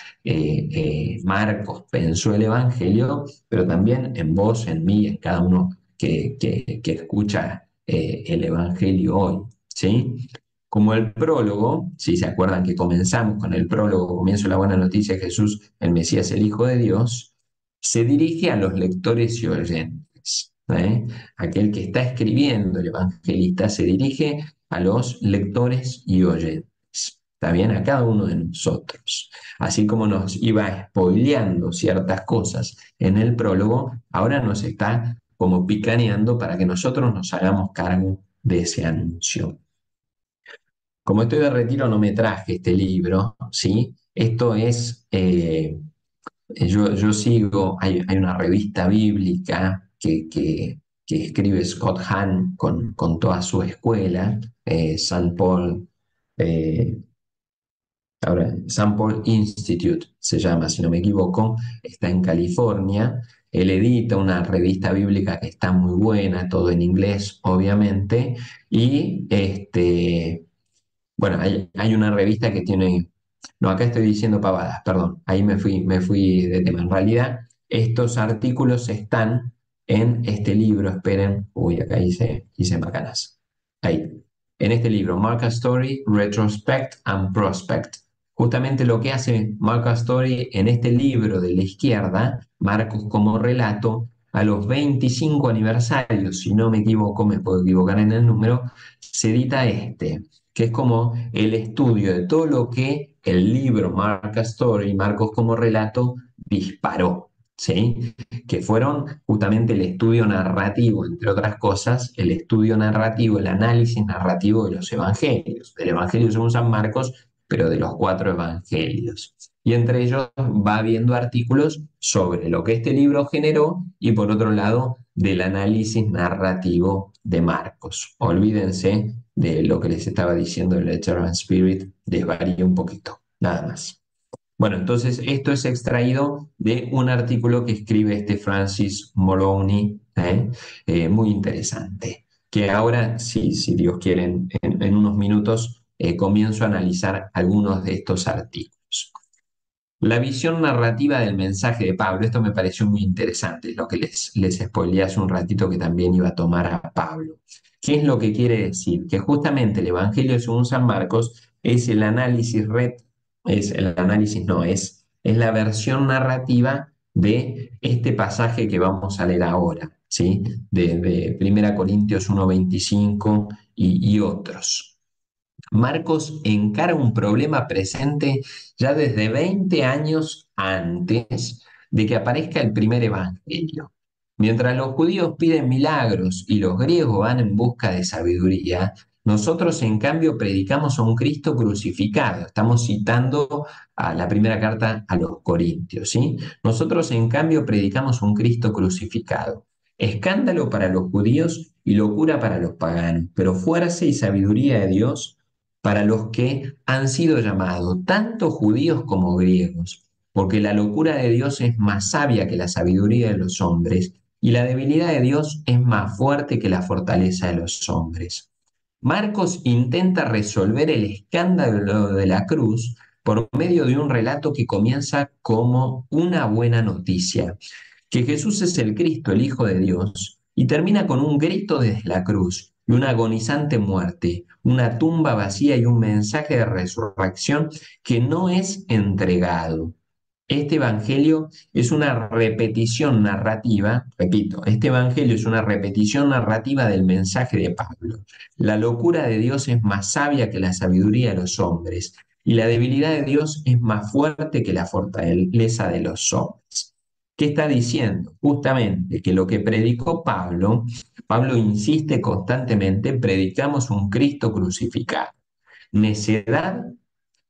Marcos pensó el Evangelio, pero también en vos, en mí, en cada uno que escucha el Evangelio hoy. ¿Sí? Como el prólogo, si se acuerdan que comenzamos con el prólogo, comienzo la buena noticia de Jesús, el Mesías, el Hijo de Dios, se dirige a los lectores y oyentes. Aquel que está escribiendo, el evangelista, se dirige a los lectores y oyentes. ¿Está bien? A cada uno de nosotros. Así como nos iba spoileando ciertas cosas en el prólogo, ahora nos está como picaneando para que nosotros nos hagamos cargo de ese anuncio. Como estoy de retiro, no me traje este libro, ¿sí? Esto es yo sigo, hay una revista bíblica que escribe Scott Hahn con toda su escuela, St. Paul, eh, ahora, St. Paul Institute se llama, si no me equivoco, está en California. Él edita una revista bíblica que está muy buena, todo en inglés, obviamente, y bueno, hay una revista que tiene. No, acá estoy diciendo pavadas, perdón. Ahí me fui de tema. En realidad, estos artículos están en este libro. Esperen. Uy, acá hice macanas. Ahí. En este libro, Mark a Story, Retrospect and Prospect. justamente lo que hace Marcus Story en este libro de la izquierda, Marcos como relato, a los 25 aniversarios, si no me equivoco, me puedo equivocar en el número, se edita este, que es como el estudio de todo lo que el libro Marcus Story, Marcos como relato, disparó, ¿sí? Que fueron justamente el estudio narrativo, entre otras cosas, el estudio narrativo, el análisis narrativo de los evangelios, del Evangelio según San Marcos, pero de los cuatro evangelios. Y entre ellos va habiendo artículos sobre lo que este libro generó y por otro lado del análisis narrativo de Marcos. Olvídense de lo que les estaba diciendo el Letter and Spirit, desvaríe un poquito, nada más. Bueno, entonces esto es extraído de un artículo que escribe este Francis Moloney, muy interesante, que ahora, sí, si Dios quiere, en unos minutos comienzo a analizar algunos de estos artículos. La visión narrativa del mensaje de Pablo, esto me pareció muy interesante, lo que les spoileé hace un ratito que también iba a tomar a Pablo. ¿Qué es lo que quiere decir? Que justamente el Evangelio según San Marcos es el análisis, es el análisis, no, es la versión narrativa de este pasaje que vamos a leer ahora, ¿sí? De 1 Corintios 1:25 y otros. Marcos encara un problema presente ya desde 20 años antes de que aparezca el primer evangelio. Mientras los judíos piden milagros y los griegos van en busca de sabiduría, nosotros en cambio predicamos a un Cristo crucificado. Estamos citando a la primera carta a los Corintios, ¿sí? Nosotros en cambio predicamos un Cristo crucificado. Escándalo para los judíos y locura para los paganos, pero fuerza y sabiduría de Dios para los que han sido llamados, tanto judíos como griegos, porque la locura de Dios es más sabia que la sabiduría de los hombres, y la debilidad de Dios es más fuerte que la fortaleza de los hombres. Marcos intenta resolver el escándalo de la cruz por medio de un relato que comienza como una buena noticia, que Jesús es el Cristo, el Hijo de Dios, y termina con un grito desde la cruz y una agonizante muerte, una tumba vacía y un mensaje de resurrección que no es entregado. Este evangelio es una repetición narrativa, repito, este evangelio es una repetición narrativa del mensaje de Pablo. La locura de Dios es más sabia que la sabiduría de los hombres, y la debilidad de Dios es más fuerte que la fortaleza de los hombres. ¿Qué está diciendo? Justamente que lo que predicó Pablo, Pablo insiste constantemente, predicamos un Cristo crucificado. Necedad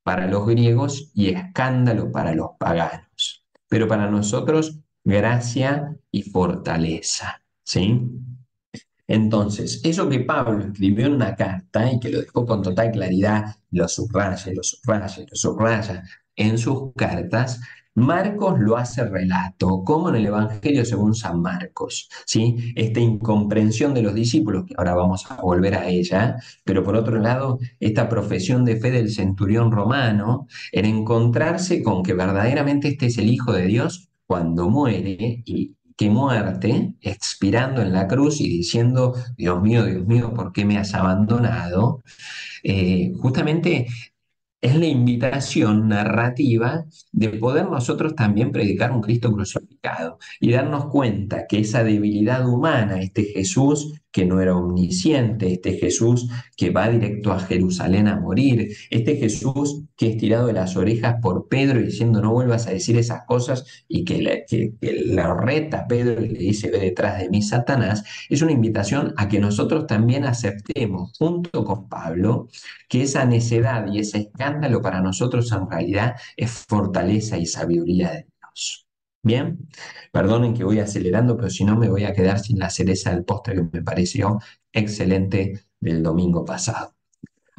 para los griegos y escándalo para los paganos. Pero para nosotros, gracia y fortaleza. ¿Sí? Entonces, eso que Pablo escribió en una carta y que lo dejó con total claridad, lo subraya, lo subraya, lo subraya en sus cartas, Marcos lo hace relato, como en el Evangelio según San Marcos, ¿sí? Esta incomprensión de los discípulos, que ahora vamos a volver a ella, pero por otro lado, esta profesión de fe del centurión romano en encontrarse con que verdaderamente este es el Hijo de Dios cuando muere y qué muerte, expirando en la cruz y diciendo, Dios mío, ¿por qué me has abandonado? Justamente es la invitación narrativa de poder nosotros también predicar un Cristo crucificado y darnos cuenta que esa debilidad humana, este Jesús que no era omnisciente, este Jesús que va directo a Jerusalén a morir, este Jesús que es tirado de las orejas por Pedro diciendo no vuelvas a decir esas cosas y que la reta a Pedro y le dice ve detrás de mí Satanás, es una invitación a que nosotros también aceptemos junto con Pablo que esa necedad y ese escándalo para nosotros en realidad es fortaleza y sabiduría de Dios. Bien, perdonen que voy acelerando, pero si no me voy a quedar sin la cereza del postre que me pareció excelente del domingo pasado.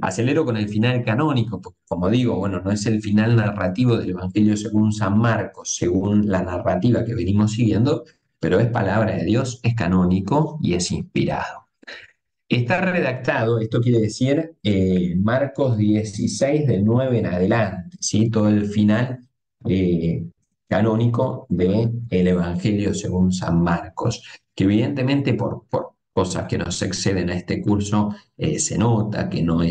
Acelero con el final canónico, porque como digo, bueno, no es el final narrativo del Evangelio según San Marcos, según la narrativa que venimos siguiendo, pero es palabra de Dios, es canónico y es inspirado. Está redactado, esto quiere decir Marcos 16 del 9 en adelante, ¿sí? Todo el final eh, canónico del Evangelio según San Marcos, que evidentemente por cosas que nos exceden a este curso se nota que no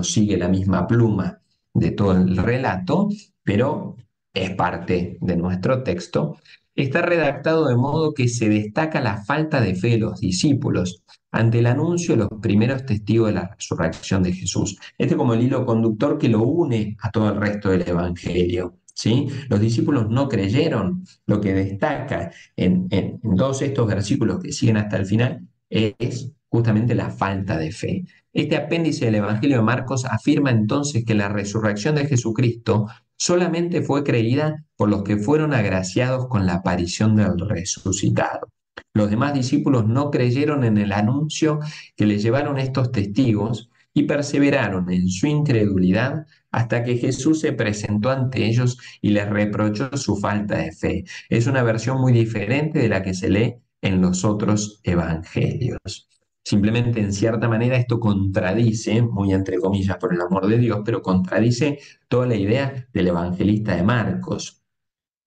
sigue la misma pluma de todo el relato, pero es parte de nuestro texto. Está redactado de modo que se destaca la falta de fe de los discípulos ante el anuncio de los primeros testigos de la resurrección de Jesús. Este es como el hilo conductor que lo une a todo el resto del Evangelio. ¿Sí? Los discípulos no creyeron. Lo que destaca en todos estos versículos que siguen hasta el final es justamente la falta de fe. Este apéndice del Evangelio de Marcos afirma entonces que la resurrección de Jesucristo solamente fue creída por los que fueron agraciados con la aparición del resucitado. Los demás discípulos no creyeron en el anuncio que les llevaron estos testigos y perseveraron en su incredulidad hasta que Jesús se presentó ante ellos y les reprochó su falta de fe. Es una versión muy diferente de la que se lee en los otros evangelios. Simplemente, en cierta manera, esto contradice, muy entre comillas por el amor de Dios, pero contradice toda la idea del evangelista de Marcos.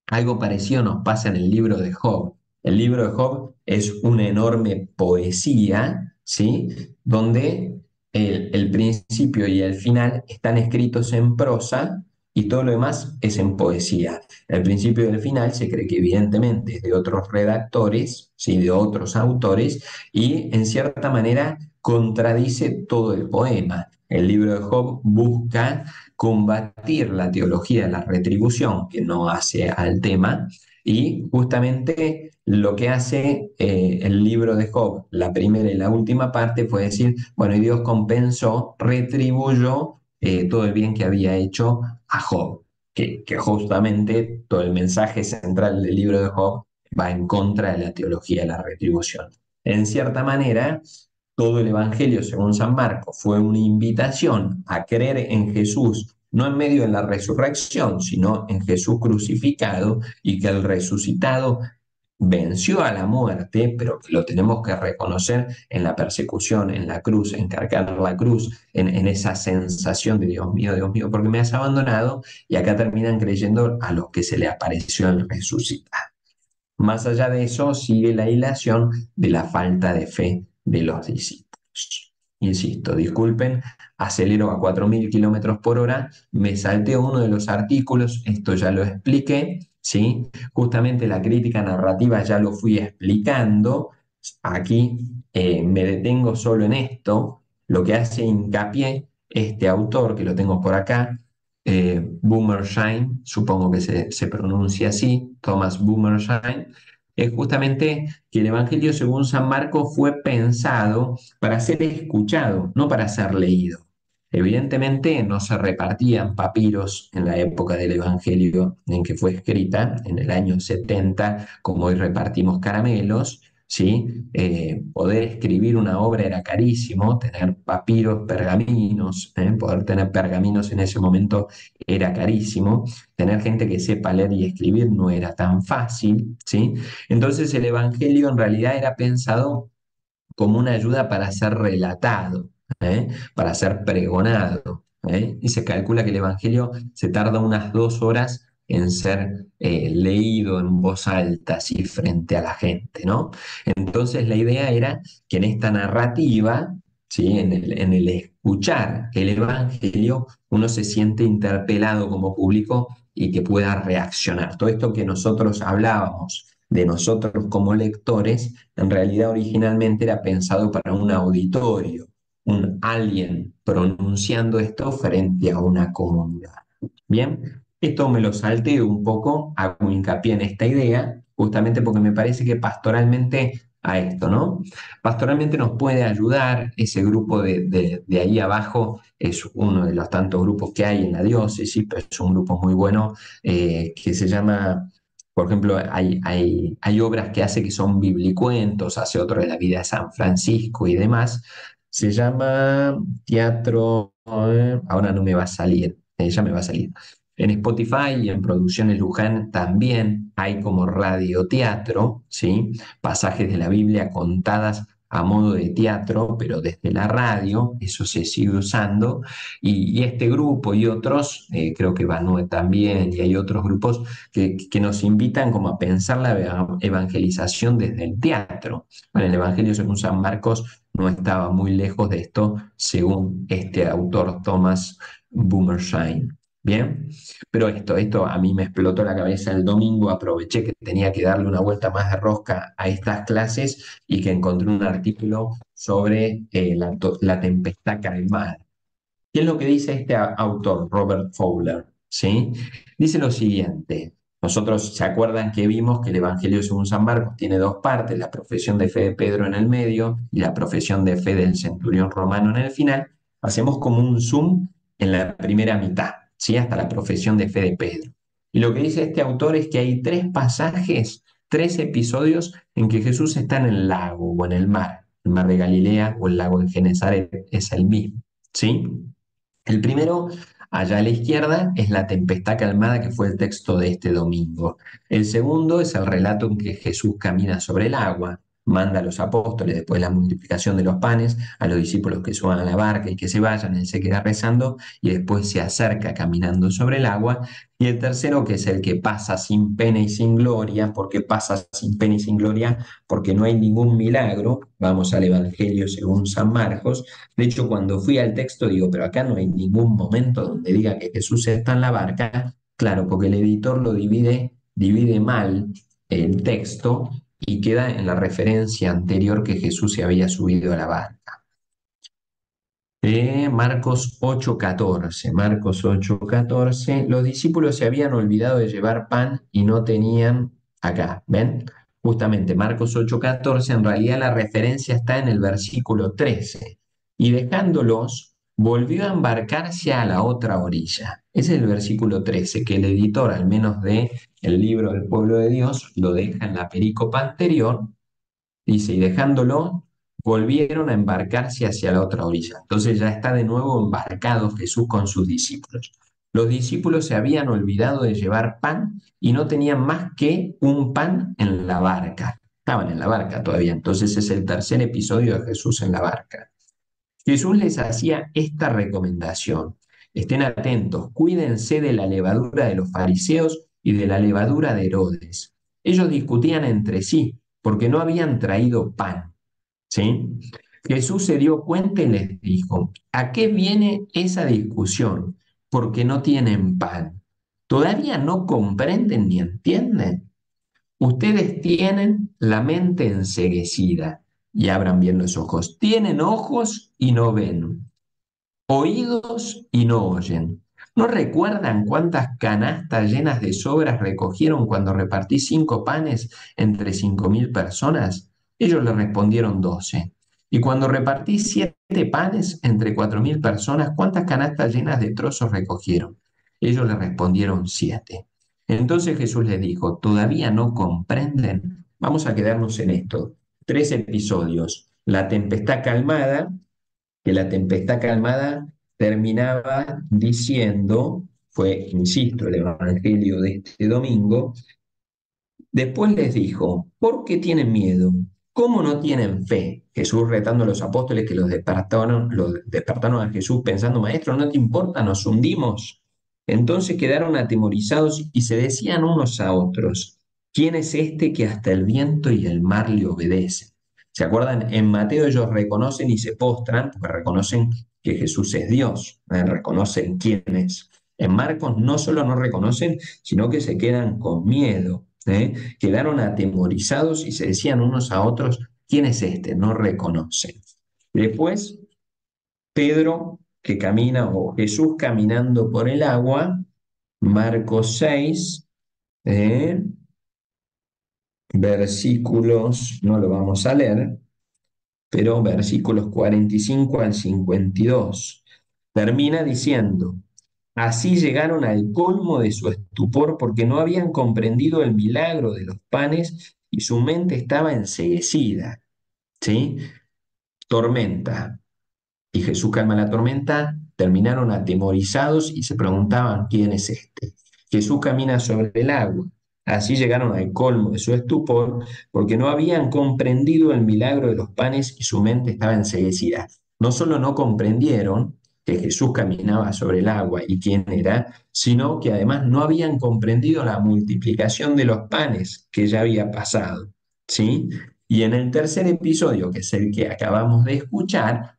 Algo parecido nos pasa en el libro de Job. El libro de Job es una enorme poesía, ¿sí? Donde el principio y el final están escritos en prosa y todo lo demás es en poesía. El principio y el final se cree que evidentemente es de otros redactores, ¿sí? De otros autores, y en cierta manera contradice todo el poema. El libro de Job busca combatir la teología de la retribución, que no hace al tema, y justamente lo que hace el libro de Job, la primera y la última parte, fue decir, bueno, y Dios compensó, retribuyó todo el bien que había hecho a Job, que justamente todo el mensaje central del libro de Job va en contra de la teología de la retribución. En cierta manera, todo el Evangelio, según San Marcos, fue una invitación a creer en Jesús, no en medio de la resurrección, sino en Jesús crucificado y que el resucitado venció a la muerte, pero que lo tenemos que reconocer en la persecución, en la cruz, en cargar la cruz, en esa sensación de Dios mío, porque me has abandonado, y acá terminan creyendo a los que se le apareció el resucitado. Más allá de eso, sigue la hilación de la falta de fe de los discípulos. Insisto, disculpen, acelero a 4.000 kilómetros por hora, me salté uno de los artículos, esto ya lo expliqué, ¿sí? Justamente la crítica narrativa ya lo fui explicando, aquí me detengo solo en esto, lo que hace hincapié este autor, que lo tengo por acá, Boomersheim, supongo que se pronuncia así, Thomas Boomersheim, es justamente que el Evangelio según San Marcos fue pensado para ser escuchado, no para ser leído. Evidentemente no se repartían papiros en la época del Evangelio en que fue escrita, en el año 70, como hoy repartimos caramelos, ¿sí? Poder escribir una obra era carísimo, tener papiros, pergaminos, poder tener pergaminos en ese momento era carísimo, tener gente que sepa leer y escribir no era tan fácil, ¿sí? Entonces el Evangelio en realidad era pensado como una ayuda para ser relatado, para ser pregonado. Y se calcula que el Evangelio se tarda unas 2 horas en ser leído en voz alta, así frente a la gente, ¿no? Entonces la idea era que en esta narrativa, ¿sí? En el escuchar el Evangelio, uno se siente interpelado como público y que pueda reaccionar. Todo esto que nosotros hablábamos de nosotros como lectores, en realidad originalmente era pensado para un auditorio, un alguien pronunciando esto frente a una comunidad. Bien, esto me lo salteo un poco, hago hincapié en esta idea, justamente porque me parece que pastoralmente a esto, ¿no? Pastoralmente nos puede ayudar ese grupo de ahí abajo, es uno de los tantos grupos que hay en la diócesis, pero es un grupo muy bueno que se llama, por ejemplo, hay obras que hace que son biblicuentos, hace otro de la vida de San Francisco y demás. Se llama Teatro, ahora no me va a salir, ya me va a salir. En Spotify y en Producciones Luján también hay como radioteatro, ¿sí? Pasajes de la Biblia contadas a modo de teatro, pero desde la radio, eso se sigue usando. Y este grupo y otros, creo que Banue también, y hay otros grupos que nos invitan como a pensar la evangelización desde el teatro. Bueno, el Evangelio según San Marcos no estaba muy lejos de esto, según este autor Thomas Boomersheim. Bien, pero esto a mí me explotó la cabeza el domingo, aproveché que tenía que darle una vuelta más de rosca a estas clases y que encontré un artículo sobre la tempestad calmada. ¿Qué es lo que dice este autor, Robert Fowler? ¿Sí? Dice lo siguiente. Nosotros, ¿se acuerdan que vimos que el Evangelio según San Marcos tiene dos partes, la profesión de fe de Pedro en el medio y la profesión de fe del centurión romano en el final? Hacemos como un zoom en la primera mitad, ¿sí? Hasta la profesión de fe de Pedro. Y lo que dice este autor es que hay tres pasajes, tres episodios en que Jesús está en el lago o en el mar de Galilea o el lago de Genezaret es el mismo, ¿sí? El primero, allá a la izquierda, es la tempestad calmada que fue el texto de este domingo. El segundo es el relato en que Jesús camina sobre el agua, manda a los apóstoles después de la multiplicación de los panes, a los discípulos que suban a la barca y que se vayan, él se queda rezando y después se acerca caminando sobre el agua. Y el tercero, que es el que pasa sin pena y sin gloria. ¿Por qué pasa sin pena y sin gloria? Porque no hay ningún milagro. Vamos al Evangelio según San Marcos. De hecho, cuando fui al texto digo, pero acá no hay ningún momento donde diga que Jesús está en la barca. Claro, porque el editor lo divide mal el texto y queda en la referencia anterior que Jesús se había subido a la barca. Marcos 8:14, Marcos 8:14, los discípulos se habían olvidado de llevar pan y no tenían acá, ¿ven? Justamente Marcos 8:14, en realidad la referencia está en el versículo 13, y dejándolos, volvió a embarcarse a la otra orilla. Ese es el versículo 13, que el editor, al menos de el libro del pueblo de Dios, lo deja en la perícopa anterior. Dice, y dejándolo, volvieron a embarcarse hacia la otra orilla. Entonces ya está de nuevo embarcado Jesús con sus discípulos. Los discípulos se habían olvidado de llevar pan y no tenían más que un pan en la barca. Estaban en la barca todavía. Entonces es el tercer episodio de Jesús en la barca. Jesús les hacía esta recomendación. Estén atentos, cuídense de la levadura de los fariseos y de la levadura de Herodes. Ellos discutían entre sí porque no habían traído pan, ¿sí? Jesús se dio cuenta y les dijo, ¿a qué viene esa discusión? Porque no tienen pan. ¿Todavía no comprenden ni entienden? Ustedes tienen la mente enceguecida y abran bien los ojos. Tienen ojos y no ven, oídos y no oyen. ¿No recuerdan cuántas canastas llenas de sobras recogieron cuando repartí 5 panes entre 5.000 personas? Ellos le respondieron 12. Y cuando repartí 7 panes entre 4.000 personas, ¿cuántas canastas llenas de trozos recogieron? Ellos le respondieron 7. Entonces Jesús les dijo, ¿todavía no comprenden? Vamos a quedarnos en esto. 3 episodios. La tempestad calmada, que la tempestad calmada terminaba diciendo, fue, insisto, el Evangelio de este domingo. Después les dijo, ¿por qué tienen miedo? ¿Cómo no tienen fe? Jesús retando a los apóstoles que los despertaron a Jesús pensando, Maestro, ¿no te importa? Nos hundimos. Entonces quedaron atemorizados y se decían unos a otros, ¿quién es este que hasta el viento y el mar le obedecen? ¿Se acuerdan? En Mateo ellos reconocen y se postran porque reconocen que Jesús es Dios, reconocen quién es. En Marcos no solo no reconocen, sino que se quedan con miedo. Quedaron atemorizados y se decían unos a otros, ¿quién es este? No reconocen. Después, Pedro, que camina, o Jesús caminando por el agua, Marcos 6, versículos, no lo vamos a leer, pero versículos 45 al 52. Termina diciendo, así llegaron al colmo de su estupor porque no habían comprendido el milagro de los panes y su mente estaba enceguecida, ¿sí? Tormenta. Y Jesús calma la tormenta, terminaron atemorizados y se preguntaban, ¿quién es este? Jesús camina sobre el agua. Así llegaron al colmo de su estupor, porque no habían comprendido el milagro de los panes y su mente estaba enceguecida. No solo no comprendieron que Jesús caminaba sobre el agua y quién era, sino que además no habían comprendido la multiplicación de los panes que ya había pasado, ¿sí? Y en el tercer episodio, que es el que acabamos de escuchar,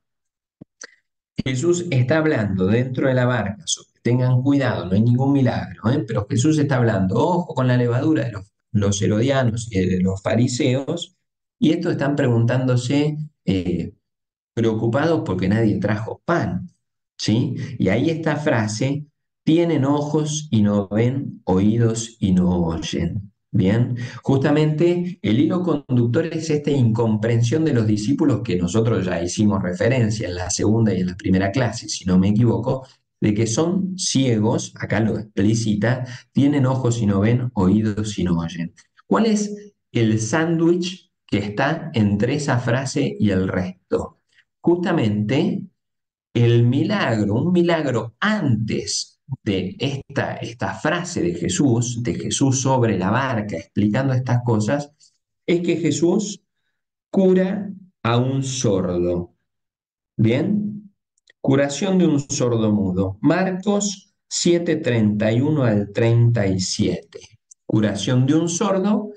Jesús está hablando dentro de la barca sobre tengan cuidado, no hay ningún milagro, ¿eh? Pero Jesús está hablando, ojo con la levadura de los herodianos y de los fariseos, y estos están preguntándose, preocupados porque nadie trajo pan, ¿sí? Y ahí esta frase, tienen ojos y no ven, oídos y no oyen. Bien, justamente el hilo conductor es esta incomprensión de los discípulos que nosotros ya hicimos referencia en la segunda y en la primera clase, si no me equivoco, de que son ciegos, acá lo explicita, tienen ojos y no ven, oídos y no oyen. ¿Cuál es el sándwich que está entre esa frase y el resto? Justamente el milagro, un milagro antes de esta frase de Jesús sobre la barca explicando estas cosas, es que Jesús cura a un sordo. ¿Bien? Curación de un sordo mudo. Marcos 7:31 al 37. Curación de un sordo,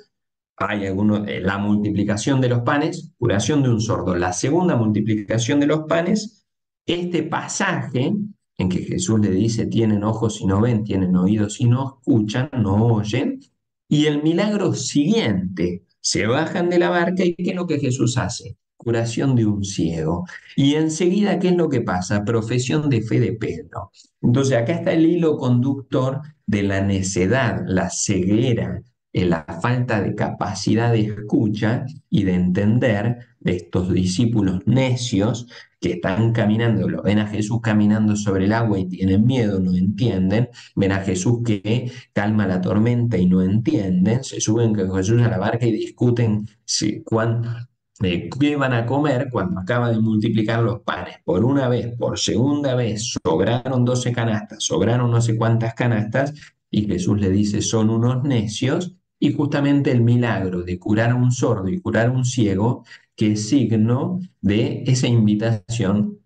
hay algunos, la multiplicación de los panes, curación de un sordo. La segunda multiplicación de los panes, este pasaje en que Jesús le dice, tienen ojos y no ven, tienen oídos y no escuchan, no oyen. Y el milagro siguiente, se bajan de la barca y ¿qué es lo que Jesús hace? Curación de un ciego. Y enseguida, ¿qué es lo que pasa? Profesión de fe de Pedro. Entonces, acá está el hilo conductor de la necedad, la ceguera, la falta de capacidad de escucha y de entender de estos discípulos necios que están caminando, lo ven a Jesús caminando sobre el agua y tienen miedo, no entienden, ven a Jesús que calma la tormenta y no entienden, se suben con Jesús a la barca y discuten qué van a comer cuando acaba de multiplicar los panes. Por una vez, por segunda vez, sobraron 12 canastas, sobraron no sé cuántas canastas, y Jesús le dice, son unos necios, y justamente el milagro de curar a un sordo y curar a un ciego, que es signo de esa invitación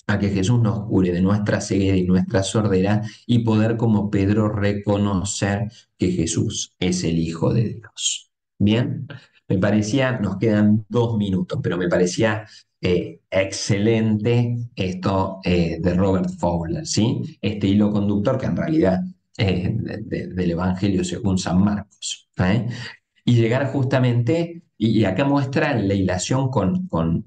a que Jesús nos cure de nuestra ceguera y nuestra sordera y poder como Pedro reconocer que Jesús es el Hijo de Dios. Bien, me parecía, nos quedan 2 minutos, pero me parecía excelente esto de Robert Fowler, ¿sí? Este hilo conductor que en realidad del Evangelio según San Marcos, ¿eh? Y llegar justamente, y acá muestra la hilación con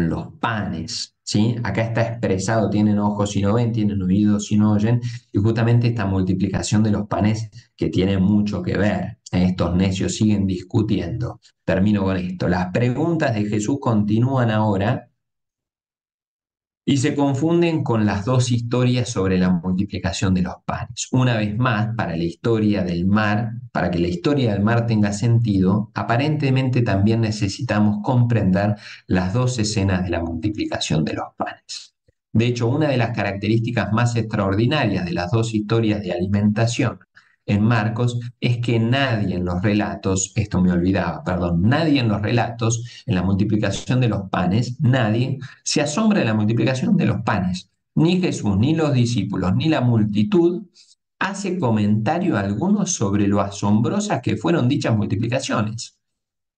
los panes, ¿sí? Acá está expresado, tienen ojos y no ven, tienen oídos y no oyen, y justamente esta multiplicación de los panes que tiene mucho que ver. Estos necios siguen discutiendo. Termino con esto. Las preguntas de Jesús continúan ahora y se confunden con las dos historias sobre la multiplicación de los panes. Una vez más, para la historia del mar, para que la historia del mar tenga sentido, aparentemente también necesitamos comprender las dos escenas de la multiplicación de los panes. De hecho, una de las características más extraordinarias de las dos historias de alimentación en Marcos es que nadie en los relatos, esto me olvidaba, perdón, nadie en los relatos, en la multiplicación de los panes, nadie se asombra de la multiplicación de los panes. Ni Jesús, ni los discípulos, ni la multitud hace comentario alguno sobre lo asombrosas que fueron dichas multiplicaciones.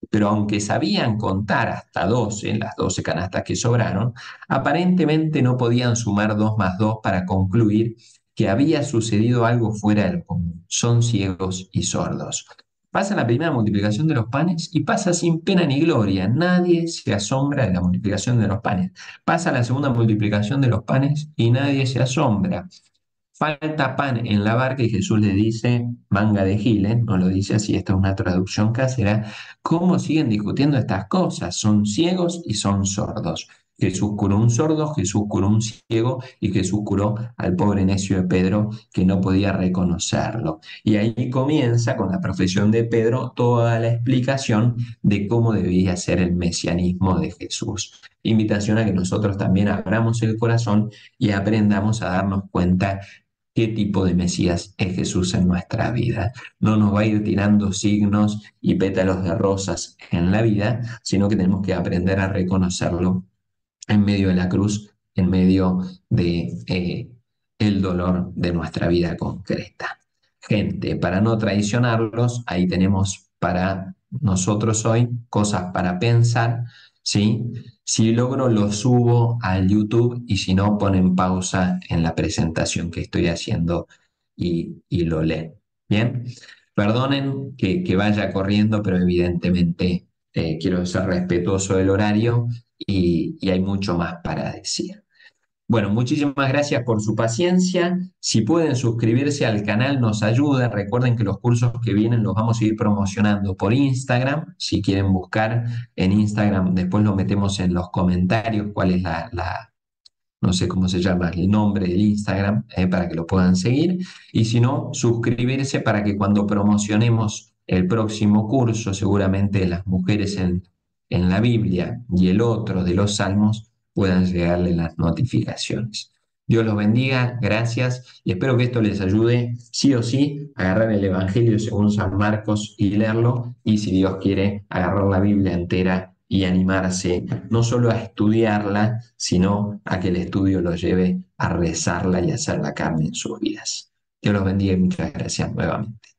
Pero aunque sabían contar hasta 12, las 12 canastas que sobraron, aparentemente no podían sumar 2 más 2 para concluir que había sucedido algo fuera del común. Son ciegos y sordos. Pasa la primera multiplicación de los panes y pasa sin pena ni gloria. Nadie se asombra de la multiplicación de los panes. Pasa la segunda multiplicación de los panes y nadie se asombra. Falta pan en la barca y Jesús le dice, manga de giles, no lo dice así, esta es una traducción casera. ¿Cómo siguen discutiendo estas cosas? Son ciegos y son sordos. Jesús curó un sordo, Jesús curó un ciego y Jesús curó al pobre necio de Pedro que no podía reconocerlo. Y ahí comienza con la profesión de Pedro toda la explicación de cómo debía ser el mesianismo de Jesús. Invitación a que nosotros también abramos el corazón y aprendamos a darnos cuenta qué tipo de Mesías es Jesús en nuestra vida. No nos va a ir tirando signos y pétalos de rosas en la vida, sino que tenemos que aprender a reconocerlo en medio de la cruz, en medio de el dolor de nuestra vida concreta. Gente, para no traicionarlos, ahí tenemos para nosotros hoy cosas para pensar, ¿sí? Si logro, lo subo al YouTube y si no, ponen pausa en la presentación que estoy haciendo y lo leen. Bien, perdonen que vaya corriendo, pero evidentemente quiero ser respetuoso del horario y hay mucho más para decir. Bueno, muchísimas gracias por su paciencia. Si pueden suscribirse al canal, nos ayuda. Recuerden que los cursos que vienen los vamos a ir promocionando por Instagram. Si quieren buscar en Instagram, después lo metemos en los comentarios cuál es no sé cómo se llama, el nombre del Instagram, para que lo puedan seguir. Y si no, suscribirse para que cuando promocionemos el próximo curso, seguramente las mujeres en la Biblia y el otro de los Salmos, puedan llegarle las notificaciones. Dios los bendiga, gracias y espero que esto les ayude sí o sí a agarrar el Evangelio según San Marcos y leerlo y si Dios quiere agarrar la Biblia entera y animarse no solo a estudiarla, sino a que el estudio lo lleve a rezarla y a hacer la carne en sus vidas. Dios los bendiga y muchas gracias nuevamente.